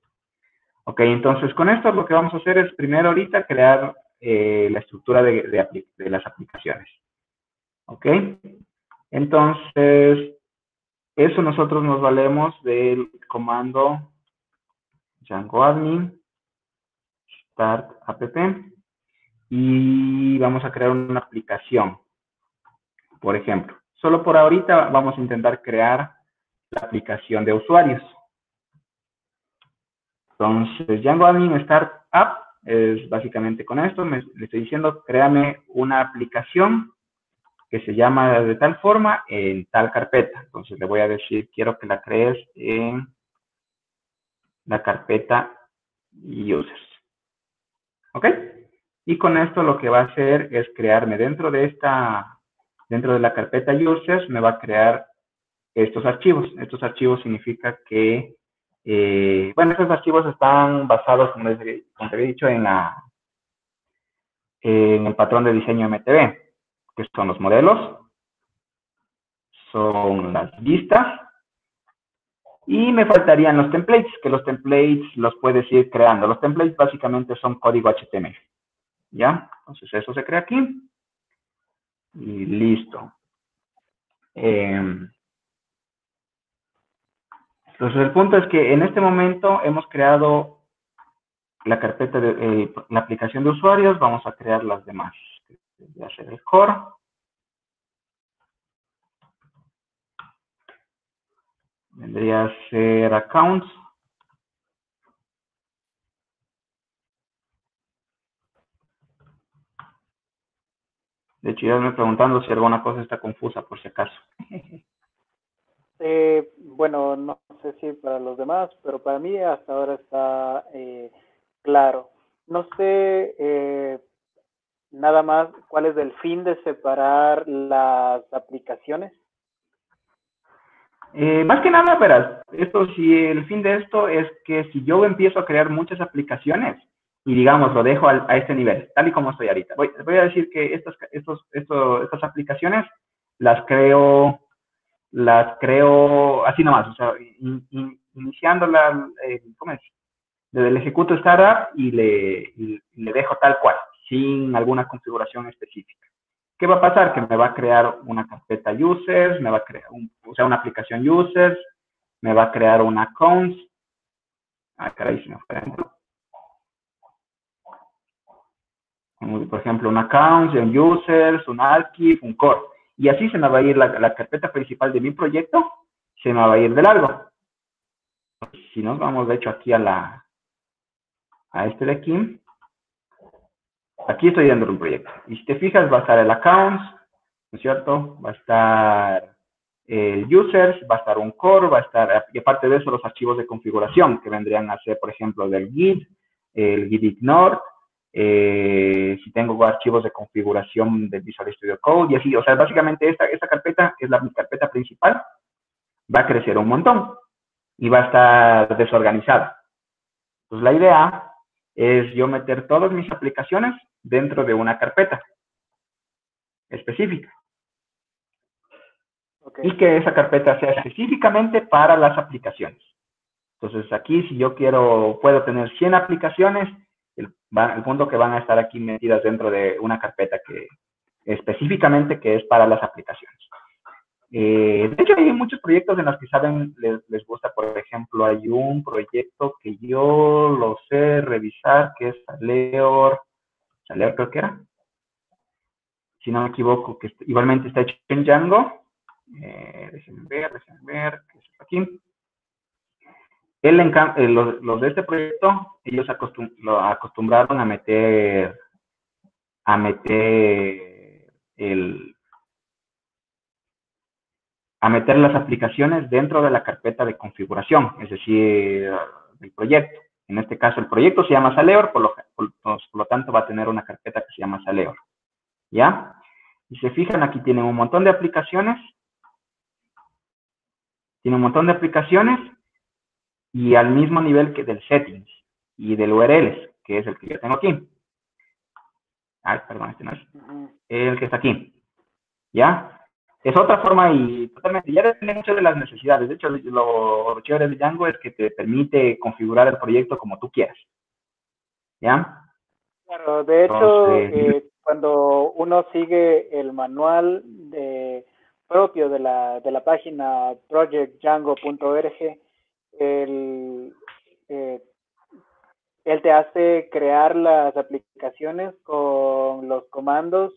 B: Ok, entonces con esto lo que vamos a hacer es primero ahorita crear la estructura de las aplicaciones. Ok, entonces eso nosotros nos valemos del comando Django admin start app y vamos a crear una aplicación. Por ejemplo, solo por ahorita vamos a intentar crear la aplicación de usuarios. Entonces, Django admin start app es básicamente con esto, le estoy diciendo, créame una aplicación que se llama de tal forma en tal carpeta. Entonces le voy a decir, quiero que la crees en la carpeta users. ¿Ok? Y con esto lo que va a hacer es crearme dentro de la carpeta users, me va a crear estos archivos. Estos archivos significa que, bueno, estos archivos están basados, como te había dicho, en el patrón de diseño MTB, que son los modelos, son las vistas, y me faltarían los templates, que los templates los puedes ir creando. Los templates básicamente son código HTML. ¿Ya? Entonces eso se crea aquí. Y listo. Entonces el punto es que en este momento hemos creado la carpeta de la aplicación de usuarios. Vamos a crear las demás. Voy a hacer el core. Vendría a ser accounts. De hecho, ya me preguntando si alguna cosa está confusa, por si acaso.
A: Bueno, no sé si para los demás, pero para mí hasta ahora está claro. No sé nada más cuál es el fin de separar las aplicaciones.
B: Más que nada, verás, el fin de esto es que si yo empiezo a crear muchas aplicaciones y digamos lo dejo a este nivel, tal y como estoy ahorita, voy a decir que estas aplicaciones las creo así nomás, o sea, iniciando ¿cómo es? Desde el ejecuto startup y le dejo tal cual, sin alguna configuración específica. ¿Qué va a pasar? Que me va a crear una carpeta users, me va a crear una aplicación users, me va a crear un accounts. Caray, se me fue. Por ejemplo, un accounts, un users, un archive, un core. Y así se me va a ir la carpeta principal de mi proyecto, se me va a ir de largo. Si nos vamos, de hecho, aquí a este de aquí, aquí estoy dentro de un proyecto. Y si te fijas, va a estar el accounts, ¿no es cierto? Va a estar el users, va a estar un core, va a estar, y aparte de eso, los archivos de configuración, que vendrían a ser, por ejemplo, del Git, el Git ignore, si tengo archivos de configuración del Visual Studio Code, y así, o sea, básicamente esta carpeta es mi carpeta principal, va a crecer un montón, y va a estar desorganizada. Entonces, la idea es yo meter todas mis aplicaciones dentro de una carpeta específica. Okay. Y que esa carpeta sea específicamente para las aplicaciones. Entonces, aquí, si yo puedo tener 100 aplicaciones, el punto que van a estar aquí metidas dentro de una carpeta que específicamente que es para las aplicaciones. De hecho, hay muchos proyectos en los que les gusta. Por ejemplo, hay un proyecto que yo lo sé revisar, que es Saleor creo que era, si no me equivoco, que igualmente está hecho en Django. Déjenme ver, ¿qué es aquí? Los de este proyecto, ellos lo acostumbraron a meter el, a meter las aplicaciones dentro de la carpeta de configuración, es decir, del proyecto. En este caso, el proyecto se llama Saleor, por lo tanto va a tener una carpeta que se llama Saleor. ¿Ya? Y se fijan, aquí tienen un montón de aplicaciones. Tiene un montón de aplicaciones y al mismo nivel que del settings y del URLs, que es el que yo tengo aquí. Ay, perdón, este no es. El que está aquí. ¿Ya? Es otra forma y totalmente, ya depende mucho de las necesidades. De hecho, lo chévere de Django es que te permite configurar el proyecto como tú quieras. ¿Ya?
A: Claro, de hecho,
B: Entonces,
A: cuando uno sigue el manual propio de la página projectdjango.org, el, eh, él te hace crear las aplicaciones con los comandos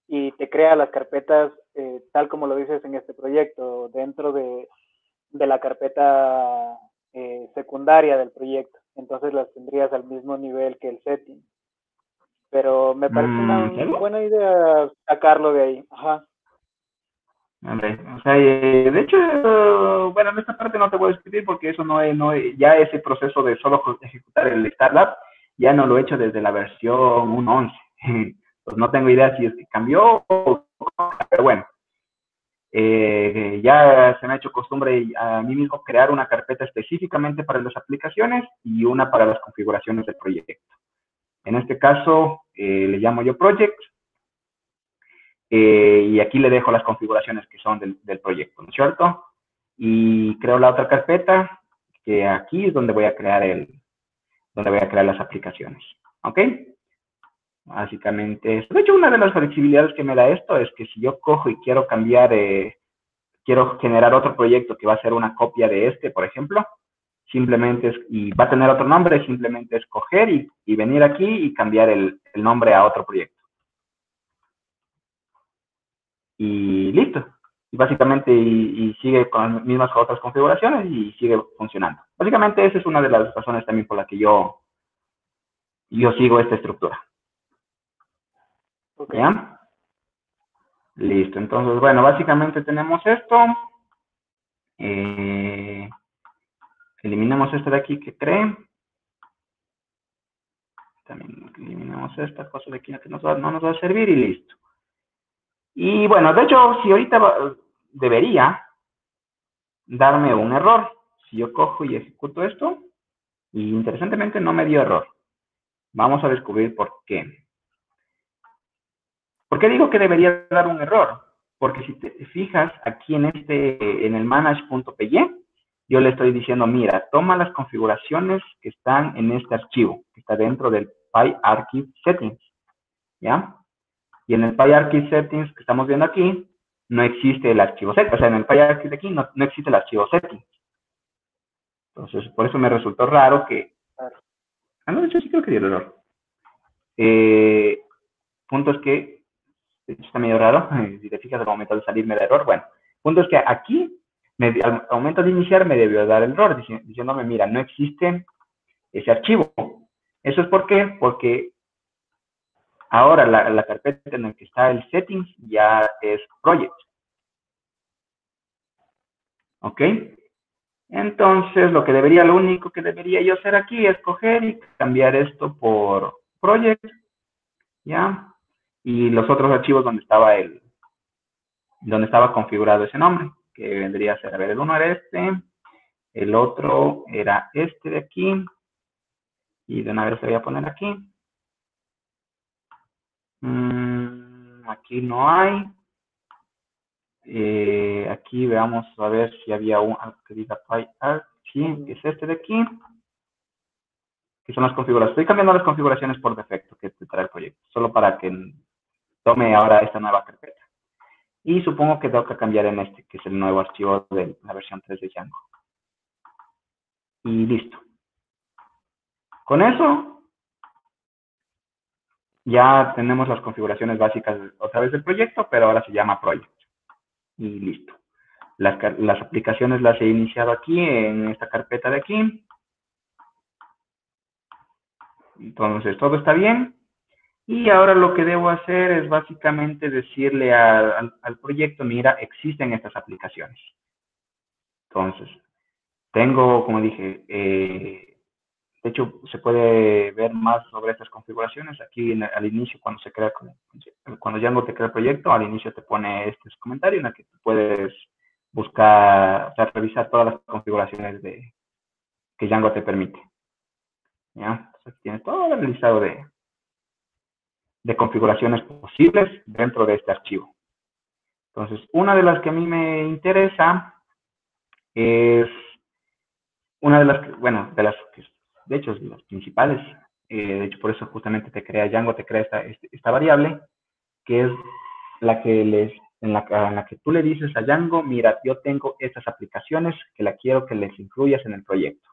A: y te crea las carpetas tal como lo dices en este proyecto, dentro de la carpeta secundaria del proyecto. Entonces las tendrías al mismo nivel que el setting. Pero me parece una
B: ¿serio?
A: buena idea sacarlo de ahí. Ajá.
B: Hombre, o sea, de hecho, bueno, en esta parte no te voy a escribir porque eso ya ese proceso de solo ejecutar el Startup ya no lo he hecho desde la versión 1.11. Pues no tengo idea si es que cambió, pero bueno, ya se me ha hecho costumbre a mí mismo crear una carpeta específicamente para las aplicaciones y una para las configuraciones del proyecto. En este caso, le llamo yo Project, y aquí le dejo las configuraciones que son del proyecto, ¿no es cierto? Y creo la otra carpeta, que aquí es donde voy a crear las aplicaciones, ¿ok? Básicamente, de hecho, una de las flexibilidades que me da esto es que si yo cojo y quiero quiero generar otro proyecto que va a ser una copia de este, por ejemplo, y va a tener otro nombre, simplemente escoger y venir aquí y cambiar el nombre a otro proyecto. Y listo. Y básicamente, y sigue con las mismas otras configuraciones y sigue funcionando. Básicamente, esa es una de las razones también por la que yo sigo esta estructura.
A: Ok.
B: ¿Ya? Listo. Entonces, bueno, básicamente tenemos esto. Eliminamos esto de aquí que cree. También eliminamos esta cosa de aquí que no nos va a servir y listo. Y bueno, de hecho, si ahorita debería darme un error. Si yo cojo y ejecuto esto, y interesantemente no me dio error. Vamos a descubrir por qué. ¿Por qué digo que debería dar un error? Porque si te fijas aquí en el manage.py, yo le estoy diciendo, mira, toma las configuraciones que están en este archivo, que está dentro del PyArchive Settings, ¿ya? Y en el PyArchive Settings que estamos viendo aquí, no existe el archivo settings. O sea, en el PyArchive de aquí no existe el archivo settings. Entonces, por eso me resultó raro que... no, de hecho sí creo que dio el error. Punto es que está medio raro, si te fijas al momento de salir me da error. Bueno, punto es que aquí, al momento de iniciar me debió dar el error, diciéndome, mira, no existe ese archivo. ¿Eso es por qué? Porque ahora la carpeta en la que está el settings ya es project. ¿Ok? Entonces, lo único que debería yo hacer aquí es coger y cambiar esto por project, ¿ya? Y los otros archivos donde estaba configurado ese nombre, que vendría a ser, a ver, el uno era este, el otro era este de aquí, y de una vez lo voy a poner aquí. Aquí no hay. Aquí veamos a ver si había un que diga PyArchive, que es este de aquí, que son las configuraciones. Estoy cambiando las configuraciones por defecto que te trae el proyecto, solo para que tome ahora esta nueva carpeta. Y supongo que tengo que cambiar en este, que es el nuevo archivo de la versión 3 de Django. Y listo. Con eso, ya tenemos las configuraciones básicas otra vez del proyecto, pero ahora se llama Project. Y listo. Las aplicaciones las he iniciado aquí, en esta carpeta de aquí. Entonces, todo está bien. Y ahora lo que debo hacer es básicamente decirle al proyecto, mira, existen estas aplicaciones. Entonces, tengo, como dije, de hecho, se puede ver más sobre estas configuraciones aquí al inicio, cuando Django te crea el proyecto, al inicio te pone este comentario en el que tú puedes buscar, o sea, revisar todas las configuraciones que Django te permite. ¿Ya? Entonces, aquí tienes todo el listado de configuraciones posibles dentro de este archivo. Entonces, una de las que a mí me interesa es una de las que, bueno, de hecho, de las principales. De hecho, por eso justamente Django te crea esta variable, que es la que en la que tú le dices a Django, mira, yo tengo estas aplicaciones que la quiero que les incluyas en el proyecto.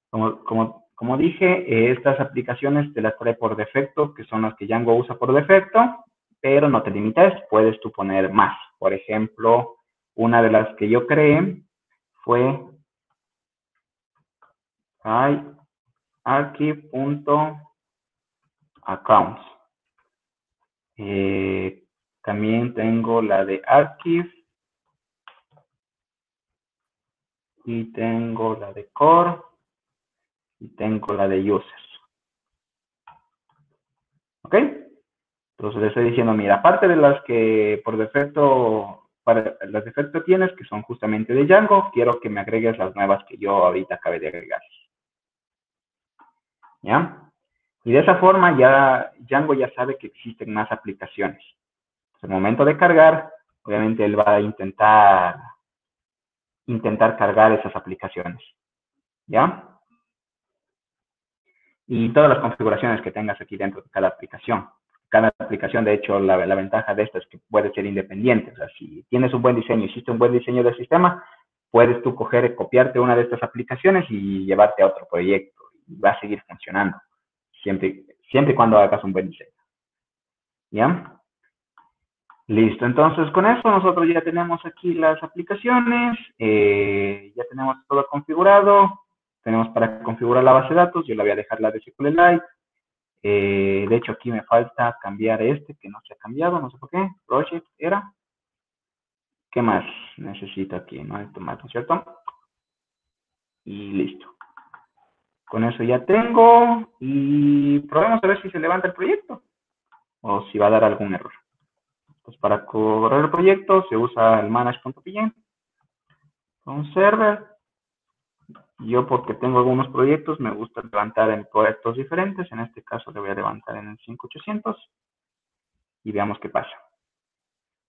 B: Como dije, estas aplicaciones te las trae por defecto, que son las que Django usa por defecto, pero no te limitas, puedes tú poner más. Por ejemplo, una de las que yo creé fue archive.accounts. También tengo la de archive y tengo la de core y tengo la de users. ¿Ok? Entonces le estoy diciendo, mira, aparte de las que por defecto, las defecto tienes, que son justamente de Django, quiero que me agregues las nuevas que yo ahorita acabé de agregar. ¿Ya? Y de esa forma ya Django ya sabe que existen más aplicaciones. Entonces, al momento de cargar, obviamente él va a intentar cargar esas aplicaciones. ¿Ya? Y todas las configuraciones que tengas aquí dentro de cada aplicación. Cada aplicación, de hecho, la ventaja de esta es que puede ser independiente. O sea, si tienes un buen diseño, hiciste un buen diseño del sistema, puedes tú copiarte una de estas aplicaciones y llevarte a otro proyecto. Y va a seguir funcionando, siempre y cuando hagas un buen diseño. ¿Ya? Listo, entonces con eso nosotros ya tenemos aquí las aplicaciones, ya tenemos todo configurado, tenemos para configurar la base de datos, yo la voy a dejar la de SQLite. De hecho, aquí me falta cambiar este, que no se ha cambiado, no sé por qué. Project era. ¿Qué más necesito aquí? No hay tomate, ¿no es cierto? Y listo. Con eso ya tengo. Y probemos a ver si se levanta el proyecto. O si va a dar algún error. Pues para correr el proyecto se usa el manage.py. Un server. Yo, porque tengo algunos proyectos, me gusta levantar en proyectos diferentes. En este caso le voy a levantar en el 5800. Y veamos qué pasa.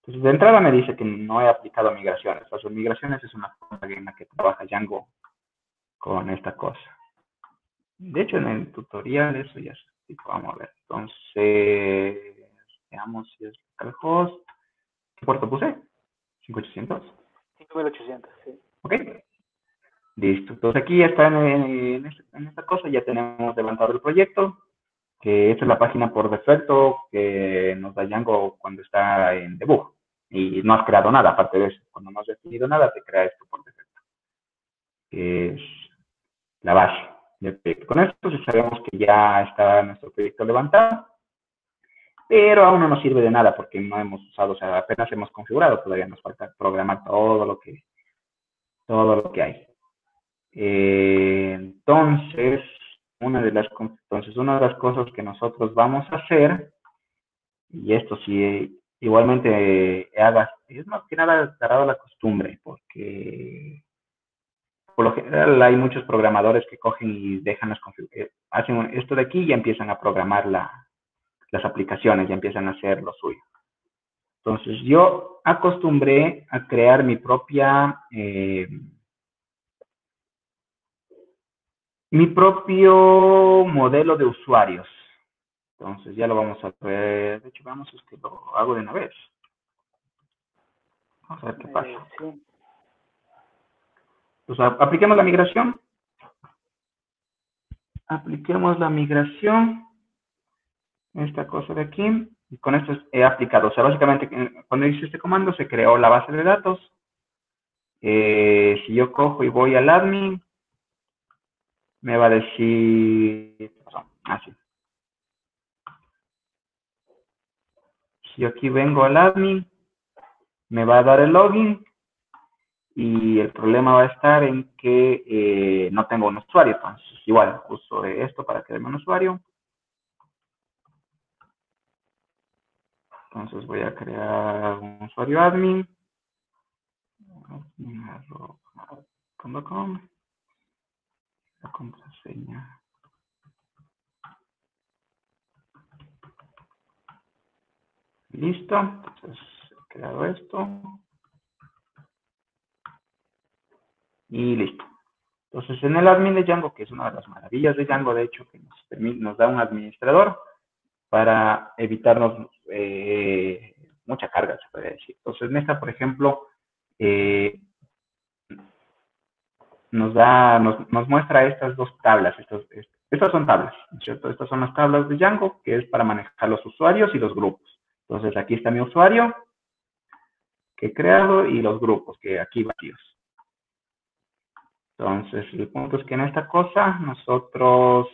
B: Entonces, de entrada me dice que no he aplicado migraciones. Las migraciones es una forma en la que trabaja Django con esta cosa. De hecho, en el tutorial eso ya se vamos a ver. Entonces, veamos si es localhost. ¿Qué puerto puse? 5800.
A: 5800, sí.
B: Ok. Listo. Entonces aquí ya está en esta cosa, ya tenemos levantado el proyecto, que esta es la página por defecto que nos da Django cuando está en debug. Y no has creado nada, aparte de eso. Cuando no has definido nada, te crea esto por defecto, que es la base del proyecto. Con esto sí sabemos que ya está nuestro proyecto levantado, pero aún no nos sirve de nada porque no hemos usado, o sea, apenas hemos configurado, todavía nos falta programar todo lo que hay. Entonces, una de las cosas que nosotros vamos a hacer, y esto sí, igualmente es más que nada agarrado a la costumbre, porque por lo general hay muchos programadores que cogen y hacen esto de aquí y ya empiezan a programar las aplicaciones, ya empiezan a hacer lo suyo. Entonces, yo acostumbré a crear mi propio modelo de usuarios. Entonces, ya lo vamos a ver. De hecho, vamos a que lo hago de una vez. Vamos a ver qué pasa.
A: Sí.
B: Pues apliquemos la migración. Apliquemos la migración. Esta cosa de aquí. Y con esto he aplicado. O sea, básicamente, cuando hice este comando, se creó la base de datos. Si yo cojo y voy al admin, me va a decir... Así. Si yo aquí vengo al admin, me va a dar el login. Y el problema va a estar en que no tengo un usuario. Entonces, igual, uso esto para crearme un usuario. Entonces voy a crear un usuario admin. .com. La contraseña. Listo. Entonces he creado esto. Y listo. Entonces en el admin de Django, que es una de las maravillas de Django, de hecho, que nos da un administrador para evitarnos mucha carga, se puede decir. Entonces en esta, por ejemplo, nos muestra estas dos tablas. Estas son tablas, ¿cierto? Estas son las tablas de Django, que es para manejar los usuarios y los grupos. Entonces aquí está mi usuario que he creado y los grupos que aquí vacíos. Entonces el punto es que en esta cosa nosotros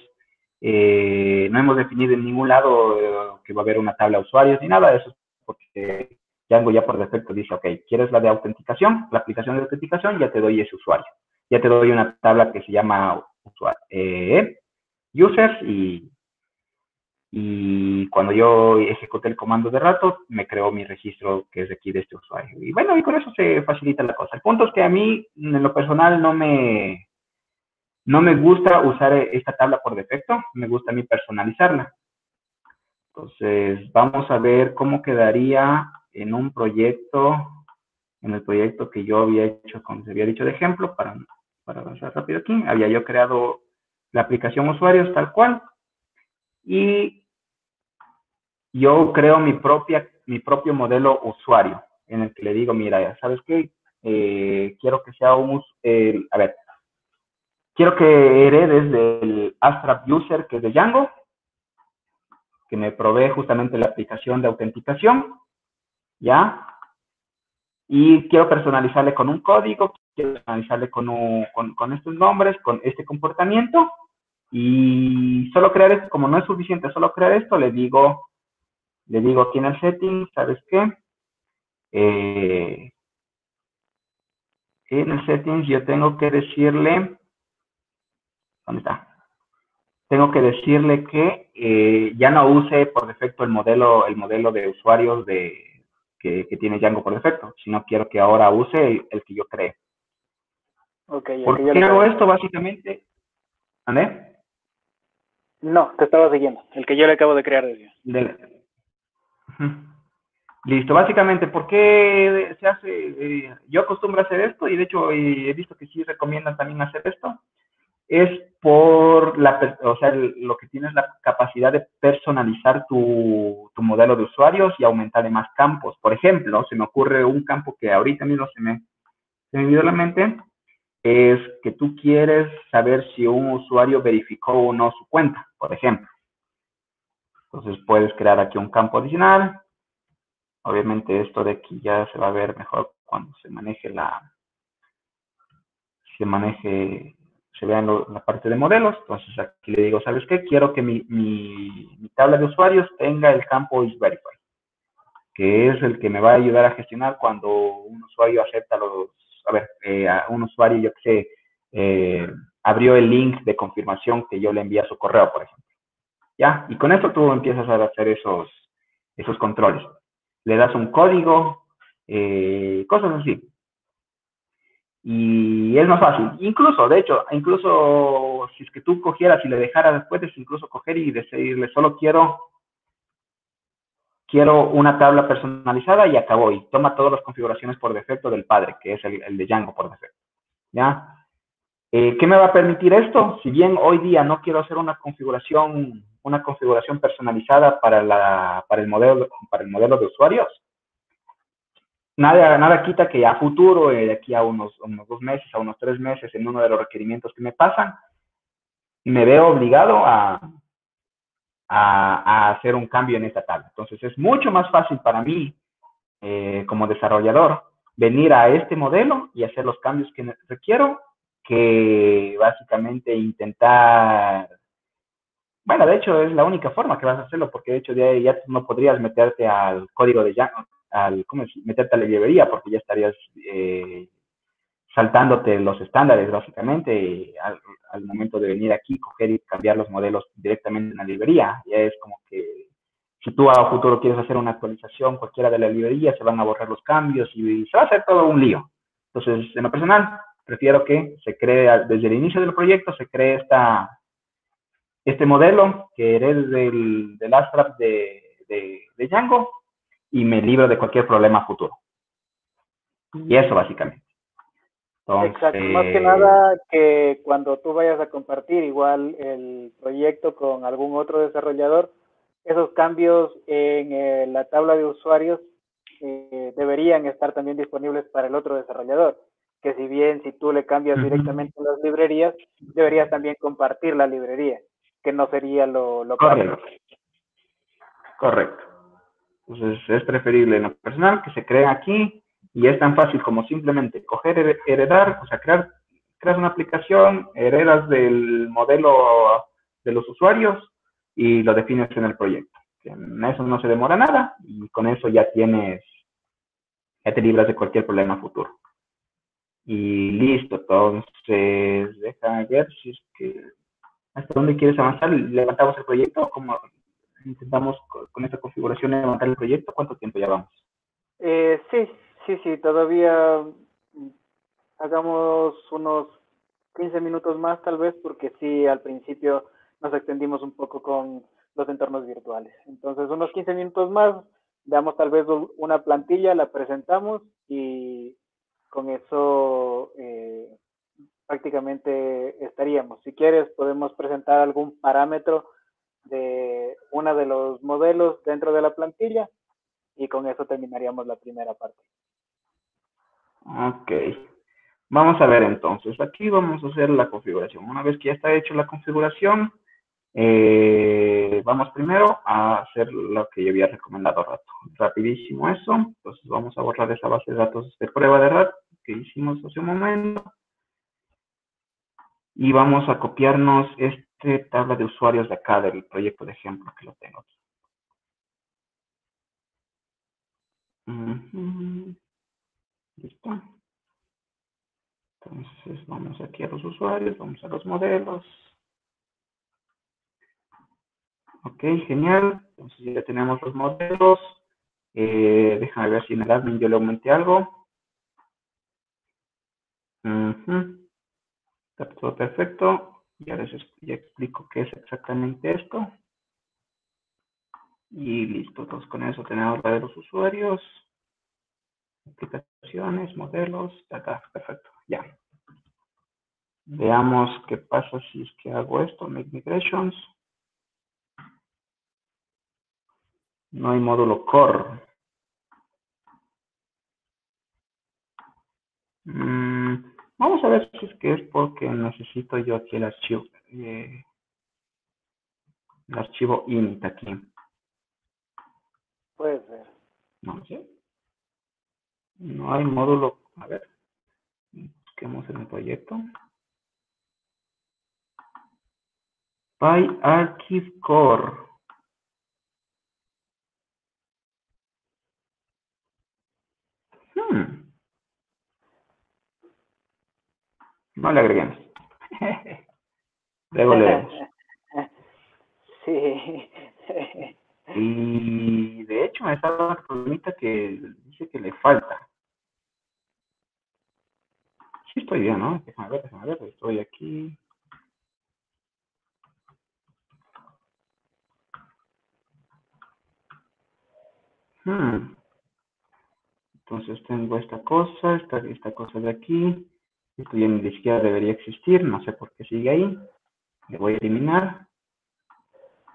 B: no hemos definido en ningún lado que va a haber una tabla de usuarios ni nada de eso, porque Django ya por defecto dice, ok, ¿quieres la de autenticación? La aplicación de autenticación, ya te doy ese usuario. Ya te doy una tabla que se llama users y cuando yo ejecute el comando de rato, me creó mi registro que es de aquí de este usuario. Y bueno, y con eso se facilita la cosa. El punto es que a mí, en lo personal, no me gusta usar esta tabla por defecto, me gusta a mí personalizarla. Entonces, vamos a ver cómo quedaría en un proyecto, en el proyecto que yo había hecho, como se había dicho de ejemplo, para avanzar rápido aquí. Había yo creado la aplicación usuarios tal cual y yo creo mi propio modelo usuario en el que le digo, mira, ¿sabes qué? Quiero que sea quiero que heredes del Astra User, que es de Django, que me provee justamente la aplicación de autenticación, ¿ya? Y quiero personalizarle con un código, quiero personalizarle con estos nombres, con este comportamiento, y solo crear esto, como no es suficiente solo crear esto, le digo aquí en el setting, ¿sabes qué? En el settings yo tengo que decirle, ¿dónde está? Tengo que decirle que ya no use por defecto el modelo de usuarios que tiene Django por defecto, sino quiero que ahora use el que yo cree.
A: Okay,
B: ¿Por qué hago esto? Básicamente, ¿andé?
A: No, te estaba siguiendo. El que yo le acabo de crear desde.
B: Listo, básicamente, ¿por qué se hace? Yo acostumbro a hacer esto y de hecho he visto que sí recomiendan también hacer esto. Es por lo que tienes la capacidad de personalizar tu modelo de usuarios y aumentarle más campos. Por ejemplo, se me ocurre un campo que ahorita mismo se me vino a la mente, es que tú quieres saber si un usuario verificó o no su cuenta, por ejemplo. Entonces puedes crear aquí un campo adicional. Obviamente esto de aquí ya se va a ver mejor cuando se maneje se vea en la parte de modelos. Entonces aquí le digo, ¿sabes qué? Quiero que mi tabla de usuarios tenga el campo isVerify, que es el que me va a ayudar a gestionar cuando un usuario acepta un usuario, yo que sé, abrió el link de confirmación que yo le envié a su correo, por ejemplo. ¿Ya? Y con esto tú empiezas a hacer esos controles. Le das un código, cosas así. Y es más fácil. Incluso, de hecho, si es que tú cogieras y le dejaras, puedes incluso coger y decirle, solo quiero una tabla personalizada y acabó. Y toma todas las configuraciones por defecto del padre, que es el de Django por defecto. ¿Ya? ¿Qué me va a permitir esto? Si bien hoy día no quiero hacer una configuración personalizada para el modelo de usuarios, nada quita que a futuro, de aquí a unos 2 meses, a unos 3 meses, en uno de los requerimientos que me pasan, me veo obligado a hacer un cambio en esta tabla. Entonces es mucho más fácil para mí, como desarrollador, venir a este modelo y hacer los cambios que requiero, que básicamente intentar, bueno, de hecho es la única forma que vas a hacerlo, porque de hecho ya no podrías meterte al código de Django, ¿cómo es? Meterte a la librería, porque ya estarías saltándote los estándares, básicamente, al momento de venir aquí, coger y cambiar los modelos directamente en la librería. Ya es como que si tú a futuro quieres hacer una actualización cualquiera de la librería, se van a borrar los cambios y se va a hacer todo un lío. Entonces, en lo personal, prefiero que se cree desde el inicio del proyecto, se cree este modelo que herede del abstract de Django y me libro de cualquier problema futuro. Y eso básicamente.
A: Exacto, más que
B: Entonces,
A: nada que cuando tú vayas a compartir igual el proyecto con algún otro desarrollador, esos cambios en la tabla de usuarios deberían estar también disponibles para el otro desarrollador, que si bien si tú le cambias directamente las librerías, deberías también compartir la librería, que no sería lo práctico.
B: Correcto. Entonces es preferible en lo personal que se cree aquí y es tan fácil como simplemente coger, heredar, o sea, creas una aplicación, heredas del modelo de los usuarios y lo defines en el proyecto. En eso no se demora nada y con eso ya te libras de cualquier problema futuro. Y listo, entonces déjame ver si es que hasta dónde quieres avanzar. ¿Levantamos el proyecto? ¿Cómo intentamos con esta configuración levantar el proyecto? ¿Cuánto tiempo ya vamos?
A: Sí, todavía hagamos unos 15 minutos más tal vez, porque sí, al principio nos extendimos un poco con los entornos virtuales. Entonces, unos 15 minutos más, damos tal vez una plantilla, la presentamos y con eso prácticamente estaríamos. Si quieres, podemos presentar algún parámetro de uno de los modelos dentro de la plantilla y con eso terminaríamos la primera parte.
B: Ok. Vamos a ver entonces. Aquí vamos a hacer la configuración. Una vez que ya está hecha la configuración, vamos primero a hacer lo que yo había recomendado rato. Rapidísimo eso. Entonces vamos a borrar esa base de datos de prueba de RAT que hicimos hace un momento. Y vamos a copiarnos este tabla de usuarios de acá del proyecto de ejemplo que lo tengo aquí. Listo. Entonces vamos aquí a los usuarios, vamos a los modelos. Ok, genial. Entonces ya tenemos los modelos. Déjame ver si en el admin yo le aumenté algo. Está todo perfecto. Ya ya explico qué es exactamente esto. Y listo. Entonces con eso tenemos la de los usuarios. Aplicaciones, modelos. Acá, perfecto. Ya. Veamos qué pasa si es que hago esto. Make migrations. No hay módulo core. Vamos a ver si es que es porque necesito yo aquí el archivo init aquí.
A: Puede ser.
B: No sé. No hay módulo. A ver. Busquemos en el proyecto. PyArchive Core. No le agreguemos. Luego leemos.
A: Sí.
B: Y de hecho me está dando una problemita que dice que le falta. Sí estoy bien, ¿no? Déjame ver. Estoy aquí. Entonces tengo esta cosa, esta cosa de aquí. Esto ya ni siquiera debería existir, no sé por qué sigue ahí. Le voy a eliminar.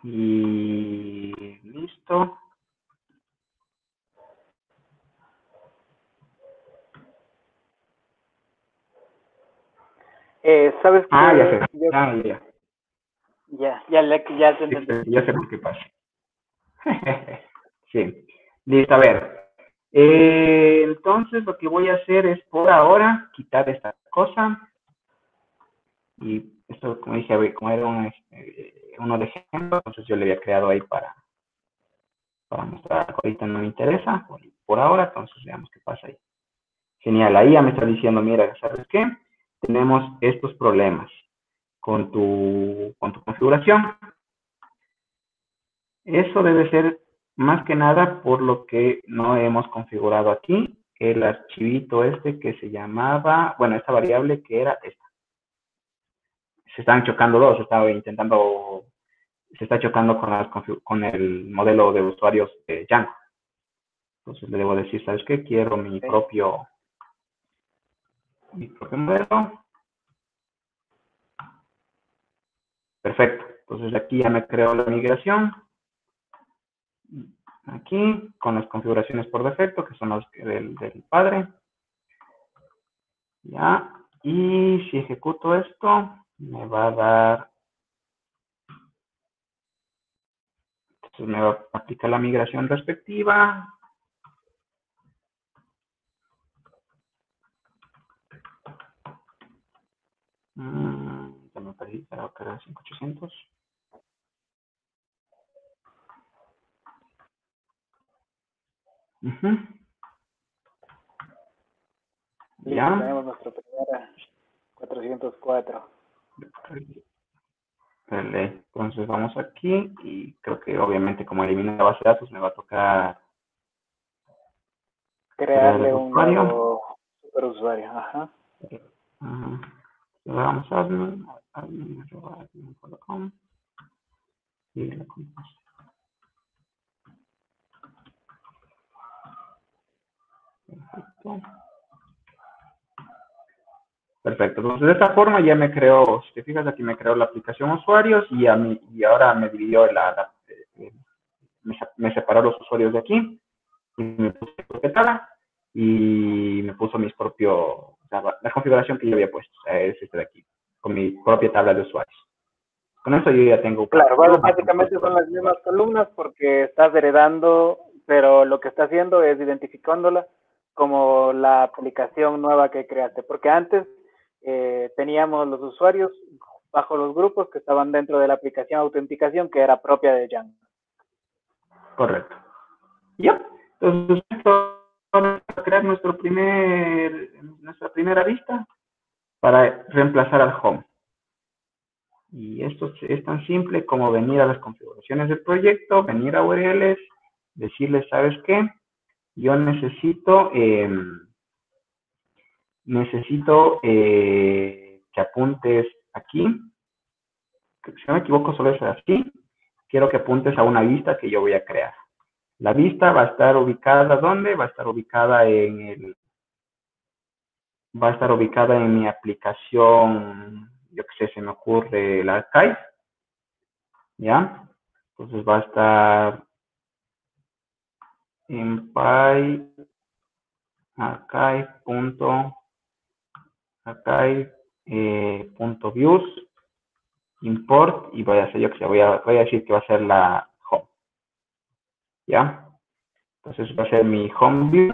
B: Y listo.
A: ¿Sabes
B: Ah, ya
A: qué?
B: sé.
A: Yo,
B: Ah, ya.
A: ya te
B: Sí,
A: entendí.
B: ya sé por qué pasa. Sí. Listo, a ver. Entonces lo que voy a hacer es por ahora quitar esta cosa. Y esto, como dije, a ver, como era uno de ejemplo, entonces yo le había creado ahí para mostrar. Ahorita no me interesa por ahora, entonces veamos qué pasa ahí. Genial, ahí ya me está diciendo, mira, ¿sabes qué? Tenemos estos problemas con tu configuración. Eso debe ser más que nada por lo que no hemos configurado aquí el archivito este que se llamaba, bueno, esta variable que era esta. Se están chocando dos, se está chocando con el modelo de usuarios de Django. Entonces le debo decir, ¿sabes qué? Quiero
A: Ok.
B: mi propio modelo. Perfecto. Entonces aquí ya me creo la migración. Aquí con las configuraciones por defecto, que son las del padre. Ya. Y si ejecuto esto, me va a dar, entonces me va a aplicar la migración respectiva. Ya me perdí, creo que era 5800.
A: Listo,
B: Ya.
A: tenemos nuestra primera 404.
B: Entonces vamos aquí y creo que obviamente como eliminé la base de datos me va a tocar crear el
A: Crearle un
B: usuario.
A: nuevo superusuario. Ajá.
B: Uh, vamos a admin.com y la contraseña. Perfecto. Perfecto. Entonces, de esta forma ya me creó, si te fijas aquí me creó la aplicación usuarios y ahora me dividió me separó los usuarios de aquí y me puso mi propia tabla y me puso mis propios, o sea, la configuración que yo había puesto, o sea, es este de aquí, con mi propia tabla de usuarios. Con eso yo ya tengo
A: Claro,
B: columnas con todos
A: básicamente
B: los
A: son
B: usuarios
A: las mismas
B: usuarios.
A: columnas porque estás heredando, pero lo que está haciendo es identificándola como la aplicación nueva que creaste. Porque antes teníamos los usuarios bajo los grupos que estaban dentro de la aplicación autenticación que era propia de Django.
B: Correcto. Ya. Entonces, esto va a crear nuestra primera vista para reemplazar al home. Y esto es tan simple como venir a las configuraciones del proyecto, venir a URLs, decirles, ¿sabes qué? Yo necesito que apuntes aquí, si no me equivoco solo es así, quiero que apuntes a una vista que yo voy a crear. La vista va a estar ubicada, ¿dónde? Va a estar ubicada en mi aplicación, yo qué sé, se me ocurre el archive, ¿ya? Entonces va a estar en archive.views import y voy a hacer yo que voy a decir que va a ser la home, ¿ya? Entonces va a ser mi home view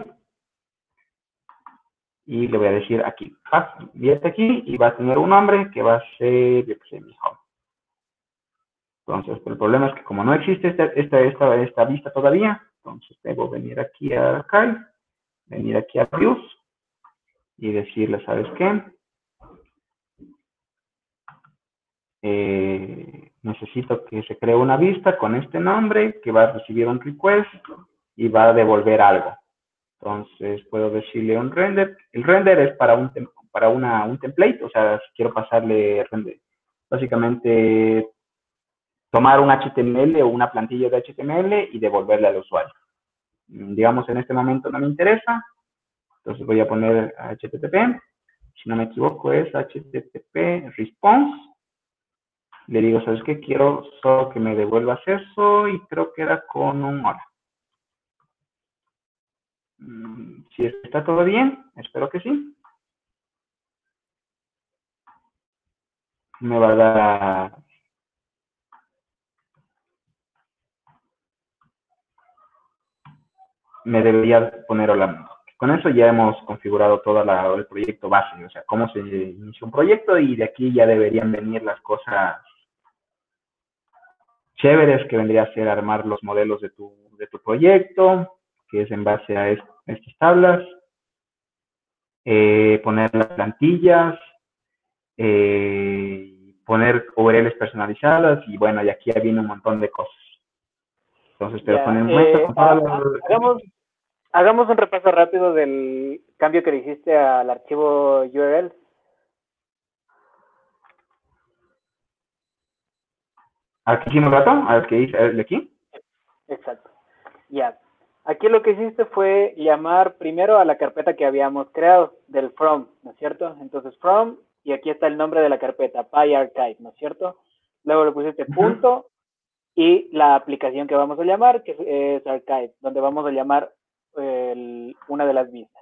B: y le voy a decir aquí, viene aquí y va a tener un nombre que va a ser, yo que sé, mi home. Entonces, el problema es que como no existe esta vista todavía, entonces debo venir aquí a Archive, venir aquí a Views y decirle, ¿sabes qué? Necesito que se cree una vista con este nombre que va a recibir un request y va a devolver algo. Entonces puedo decirle un render. El render es para un template, o sea, si quiero pasarle render. Básicamente tomar un HTML o una plantilla de HTML y devolverle al usuario. Digamos, en este momento no me interesa, entonces voy a poner HTTP. Si no me equivoco es HTTP response. Le digo, ¿sabes qué? Quiero solo que me devuelvas eso y creo que era con un hola. Si está todo bien, espero que sí. me va a dar me debería poner hola. Con eso ya hemos configurado todo el proyecto base, o sea, cómo se inicia un proyecto, y de aquí ya deberían venir las cosas chéveres, que vendría a ser armar los modelos de tu proyecto, que es en base a estas tablas, poner las plantillas, poner URLs personalizadas, y bueno, y aquí ya viene un montón de cosas. Entonces te voy a poner
A: Ya,
B: un momento con todas las...
A: hagamos un repaso rápido del cambio que le hiciste al archivo URL.
B: Aquí hicimos rato, al que hice, el de aquí.
A: Exacto. Ya. Aquí lo que hiciste fue llamar primero a la carpeta que habíamos creado, del from, ¿no es cierto? Entonces, from, y aquí está el nombre de la carpeta, PyArchive, ¿no es cierto? Luego le pusiste punto y la aplicación que vamos a llamar, que es Archive, donde vamos a llamar una de las vistas.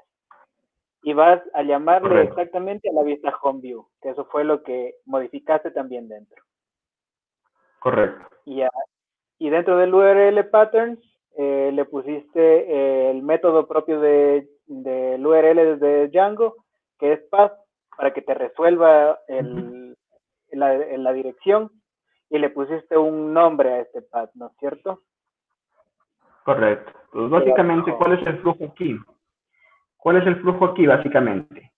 A: Y vas a llamarle
B: Correcto.
A: exactamente a la vista Home View, que eso fue lo que modificaste también dentro.
B: Correcto.
A: Y dentro del URL patterns le pusiste el método propio del URL de Django, que es path, para que te resuelva la dirección, y le pusiste un nombre a este path, ¿no es cierto?
B: Correcto. Pues básicamente, ¿cuál es el flujo aquí? ¿Cuál es el flujo aquí, básicamente?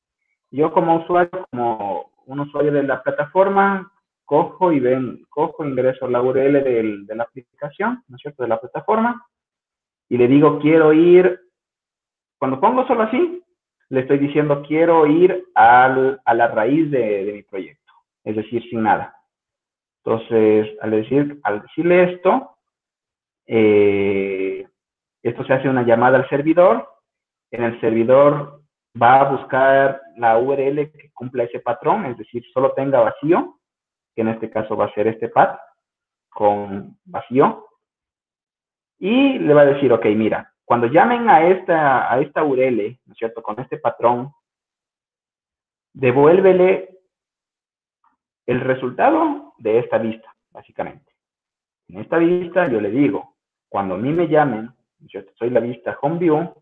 B: Yo como usuario, como un usuario de la plataforma, cojo, ingreso la URL de la aplicación, ¿no es cierto?, de la plataforma, y le digo, quiero ir, cuando pongo solo así, le estoy diciendo, quiero ir a la raíz de mi proyecto, es decir, sin nada. Entonces, al decirle esto, esto se hace una llamada al servidor. En el servidor va a buscar la URL que cumpla ese patrón, es decir, solo tenga vacío, que en este caso va a ser este path con vacío, y le va a decir, ok, mira, cuando llamen a esta URL, ¿no es cierto?, con este patrón, devuélvele el resultado de esta vista, básicamente. En esta vista yo le digo, cuando a mí me llamen, yo soy la vista Home View,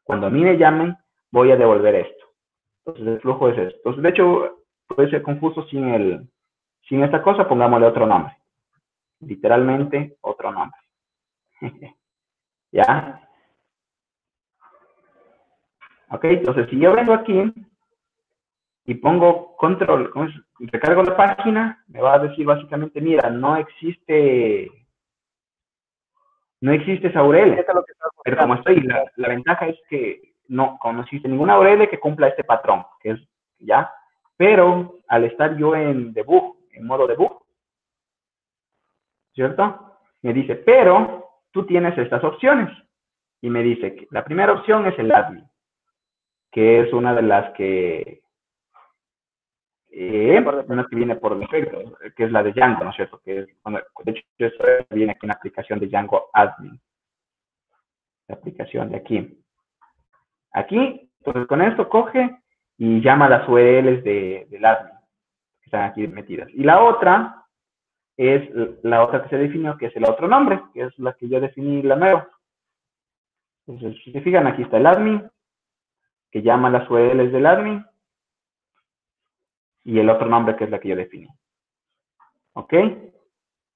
B: cuando a mí me llamen, voy a devolver esto. Entonces el flujo es esto. Entonces, de hecho, puede ser confuso sin esta cosa, pongámosle otro nombre. Literalmente, otro nombre. ¿Ya? Ok, entonces si yo vengo aquí y pongo control, recargo la página, me va a decir básicamente, mira, no existe esa URL. Pero como estoy, la ventaja es que no existe ninguna URL que cumpla este patrón, que es, ¿ya? Pero al estar yo en debug, en modo debug, ¿cierto? Me dice, pero tú tienes estas opciones. Y me dice que la primera opción es el admin, que es una de las que una que viene por defecto, que es la de Django, ¿no es cierto? Que es, de hecho, eso viene aquí en la aplicación de Django Admin. La aplicación de aquí. Aquí, entonces con esto coge y llama las URLs del admin, que están aquí metidas. Y la otra es la otra que se definió, que es el otro nombre, que es la que yo definí, la nueva. Entonces, si se fijan, aquí está el admin, que llama las URLs del admin, y el otro nombre, que es la que yo definí. ¿Ok?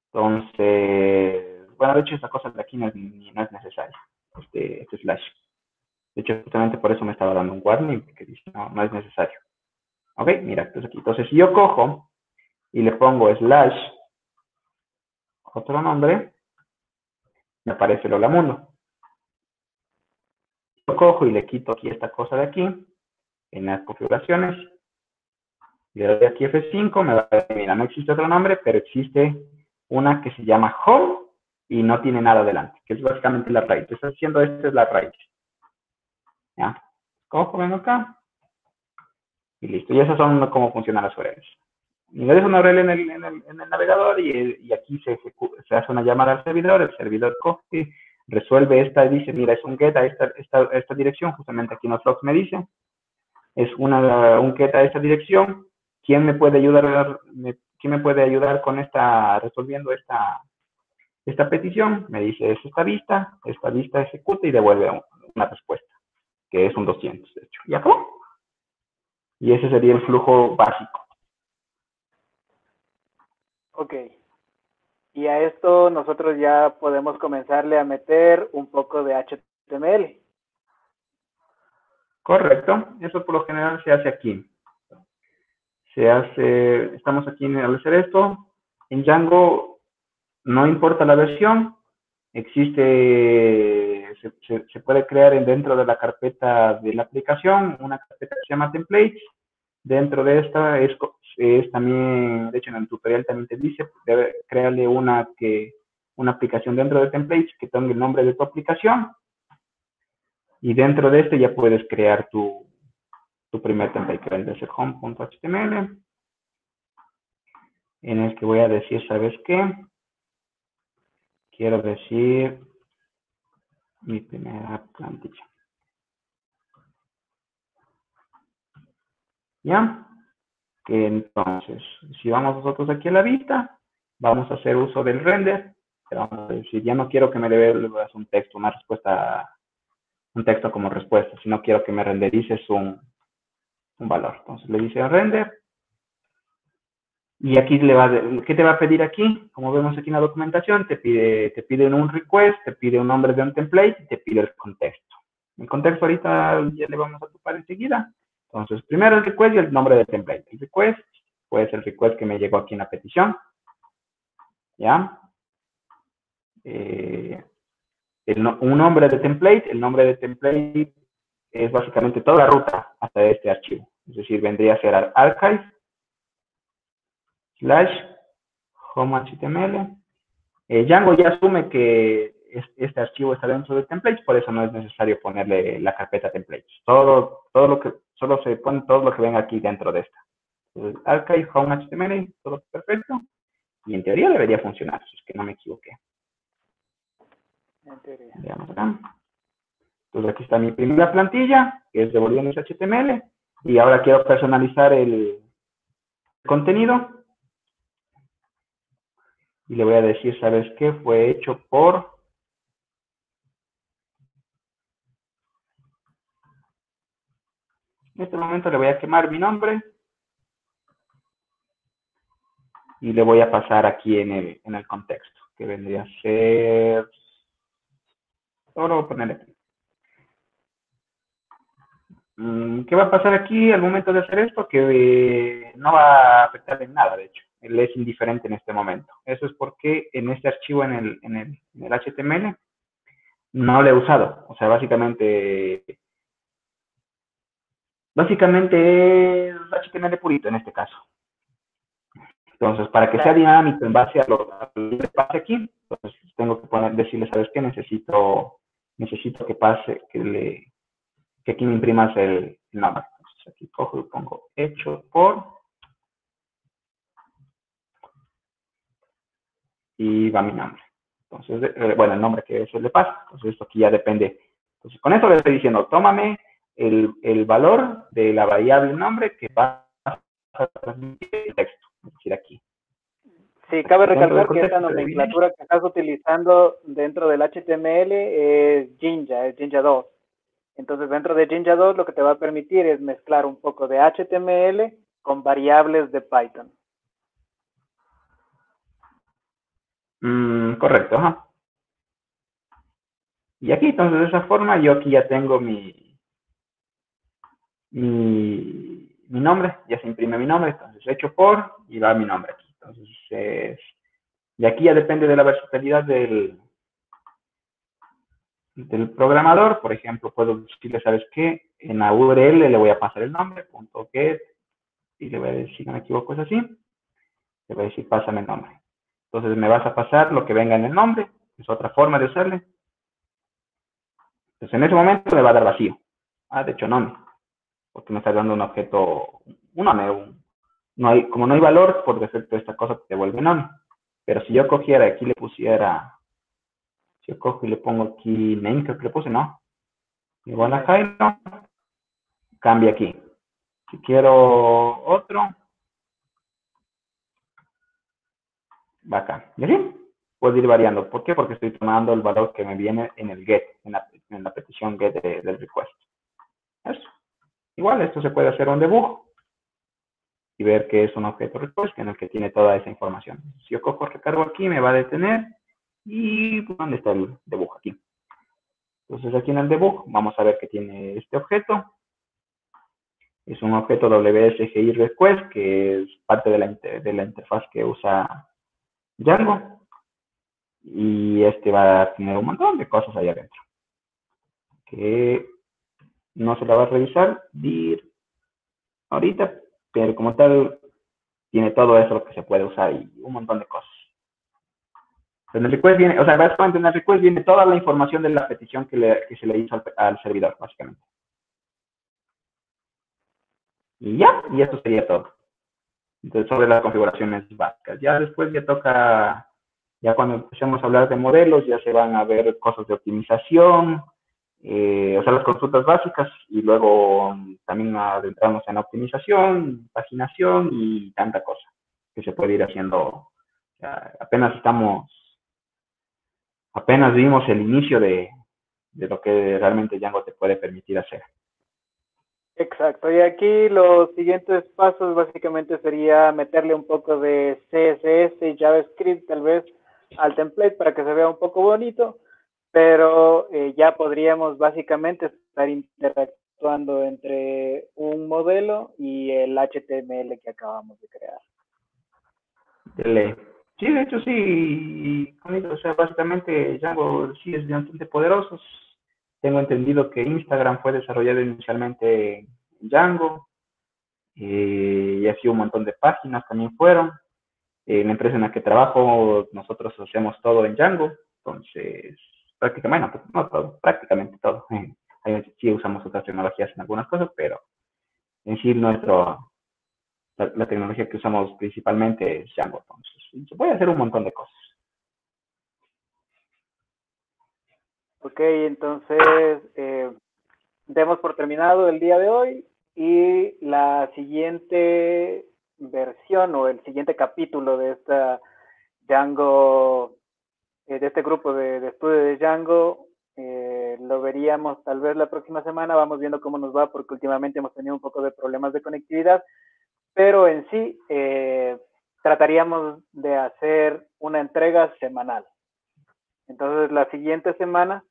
B: Entonces, bueno, de hecho, esta cosa de aquí no es necesaria, este slash. De hecho, justamente por eso me estaba dando un warning, que dice, no es necesario. ¿Ok? Mira, entonces aquí. Entonces, si yo cojo y le pongo slash, otro nombre, me aparece el hola mundo. Yo cojo y le quito aquí esta cosa de aquí, en las configuraciones, le doy aquí F5, me va a decir, mira, no existe otro nombre, pero existe una que se llama home y no tiene nada delante, que es básicamente la raíz. Está diciendo, esta es la raíz. ¿Ya? Cojo, vengo acá, y listo. Y esas son cómo funcionan las URLs. Ingreso una URL en el navegador y aquí se hace una llamada al servidor, el servidor coge, resuelve esta y dice, mira, es un get a esta dirección, justamente aquí en los logs me dice, es un get a esta dirección, ¿quién me puede ayudar? ¿Quién me puede ayudar con resolviendo esta petición? Me dice, es esta vista ejecuta y devuelve una respuesta, que es un 200, de hecho. ¿Y acabó? Y ese sería el flujo básico.
A: Ok. Y a esto nosotros ya podemos comenzarle a meter un poco de HTML.
B: Correcto. Eso por lo general se hace aquí. Estamos aquí al hacer esto. En Django no importa la versión. Se puede crear dentro de la carpeta de la aplicación una carpeta que se llama templates. Dentro de esta es también, de hecho en el tutorial también te dice, créale una aplicación dentro de templates que tenga el nombre de tu aplicación. Y dentro de este ya puedes crear tu primer template, que vendría a ser home.html, en el que voy a decir, ¿sabes qué? Quiero decir mi primera plantilla. ¿Ya? Que entonces, si vamos nosotros aquí a la vista, vamos a hacer uso del render. Vamos a decir, ya no quiero que me devuelvas un texto, una respuesta, un texto como respuesta, sino quiero que me renderices un valor. Entonces le dice render. Y aquí ¿qué te va a pedir aquí? Como vemos aquí en la documentación, te pide un request, te pide un nombre de un template y te pide el contexto. El contexto ahorita ya le vamos a ocupar enseguida. Entonces, primero el request y el nombre del template. El request puede ser el request que me llegó aquí en la petición. ¿Ya? Un nombre de template. El nombre de template es básicamente toda la ruta hasta este archivo. Es decir, vendría a ser archive /home.html. Django ya asume que este archivo está dentro de templates, por eso no es necesario ponerle la carpeta templates. Solo se pone todo lo que venga aquí dentro de esta. Entonces, archive home.html, todo perfecto. Y en teoría debería funcionar, si es que no me equivoqué.
A: En teoría.
B: Veamos acá. Entonces aquí está mi primera plantilla, que es devolviendo ese HTML. Y ahora quiero personalizar el contenido. Y le voy a decir, ¿sabes qué? Fue hecho por... En este momento le voy a quemar mi nombre. Y le voy a pasar aquí en el contexto, que vendría a ser... Ahora voy a poner aquí. ¿Qué va a pasar aquí al momento de hacer esto? Que no va a afectar en nada, de hecho. Él es indiferente en este momento. Eso es porque en este archivo, en el HTML, no lo he usado. O sea, básicamente es HTML purito en este caso. Entonces, para que sea dinámico en base a lo que pase aquí, pues tengo que decirle, ¿sabes qué? Necesito que pase, que aquí me imprimas el nombre. Entonces, aquí cojo y pongo hecho por, y va mi nombre. Entonces, bueno, el nombre que eso le pasa. Entonces, esto aquí ya depende. Entonces, con esto le estoy diciendo, tómame el valor de la variable nombre que va a transmitir el texto. Es decir, aquí.
A: Sí, cabe recalcar que esta nomenclatura que estás utilizando dentro del HTML es Jinja 2. Entonces, dentro de Jinja 2 lo que te va a permitir es mezclar un poco de HTML con variables de Python.
B: Correcto, ajá. Y aquí, entonces, de esa forma, yo aquí ya tengo mi nombre, ya se imprime mi nombre, entonces hecho por, y va mi nombre aquí. Entonces, y aquí ya depende de la versatilidad del programador. Por ejemplo, puedo decirle, ¿sabes qué? En la URL le voy a pasar el nombre, .get, y le voy a decir, si no me equivoco es así, le voy a decir, pásame el nombre. Entonces me vas a pasar lo que venga en el nombre, es otra forma de usarle. Entonces en ese momento me va a dar vacío. De hecho no, porque me está dando un objeto, como no hay valor, por defecto esta cosa te devuelve none. Pero si yo cogiera aquí le pusiera, si yo cojo y le pongo aquí name, creo que le puse, ¿no? Igual a Jairo, cambia aquí. Si quiero otro, va acá. ¿Y así? Puedo ir variando. ¿Por qué? Porque estoy tomando el valor que me viene en el get, en la petición get del request. Eso. Igual esto se puede hacer un debug y ver que es un objeto request en el que tiene toda esa información. Si yo cojo recargo aquí, me va a detener y ¿dónde está el debug? Aquí. Entonces aquí en el debug vamos a ver que tiene este objeto. Es un objeto WSGI request que es parte de la interfaz que usa Django. Y este va a tener un montón de cosas ahí adentro. Que no se la va a revisar dir ahorita, pero como tal tiene todo eso que se puede usar y un montón de cosas. En el request viene, o sea, básicamente en el request viene toda la información de la petición que se le hizo al servidor, básicamente. Y ya, y esto sería todo. Entonces, sobre las configuraciones básicas. Ya después ya toca, ya cuando empecemos a hablar de modelos, ya se van a ver cosas de optimización, o sea, las consultas básicas, y luego también adentrarnos en optimización, paginación y tanta cosa que se puede ir haciendo. Apenas vimos el inicio de lo que realmente Django te puede permitir hacer.
A: Exacto, y aquí los siguientes pasos básicamente sería meterle un poco de CSS y JavaScript tal vez al template para que se vea un poco bonito, pero ya podríamos básicamente estar interactuando entre un modelo y el HTML que acabamos de crear.
B: Sí, de hecho sí, o sea, básicamente Django sí es bastante poderoso. Tengo entendido que Instagram fue desarrollado inicialmente en Django, y así un montón de páginas también fueron. En la empresa en la que trabajo, nosotros hacemos todo en Django, entonces, prácticamente, bueno, no todo, prácticamente todo. Sí usamos otras tecnologías en algunas cosas, pero en sí la tecnología que usamos principalmente es Django, entonces se puede hacer un montón de cosas.
A: Ok, entonces demos por terminado el día de hoy y la siguiente versión o el siguiente capítulo de esta Django, de este grupo de estudio de Django, lo veríamos tal vez la próxima semana. Vamos viendo cómo nos va porque últimamente hemos tenido un poco de problemas de conectividad, pero en sí trataríamos de hacer una entrega semanal. Entonces la siguiente semana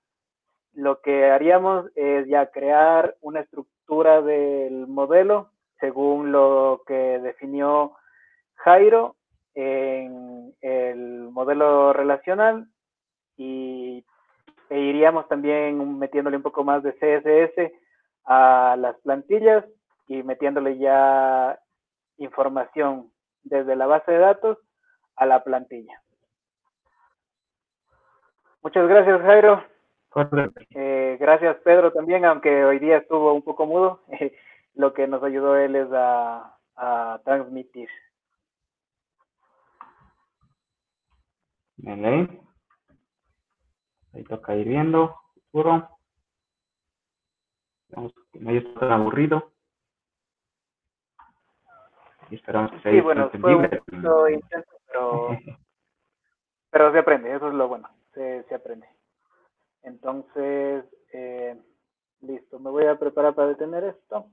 A: lo que haríamos es ya crear una estructura del modelo según lo que definió Jairo en el modelo relacional y iríamos también metiéndole un poco más de CSS a las plantillas y metiéndole ya información desde la base de datos a la plantilla. Muchas gracias, Jairo. Gracias, Pedro, también, aunque hoy día estuvo un poco mudo, lo que nos ayudó él es a transmitir.
B: Vale. Ahí toca ir viendo, futuro. Vamos, que no haya estado tan aburrido. Y esperamos que sea
A: Sí, bueno, fue un
B: entendible.
A: poquito intenso, pero se aprende, eso es lo bueno, se aprende. Entonces, listo, me voy a preparar para detener esto.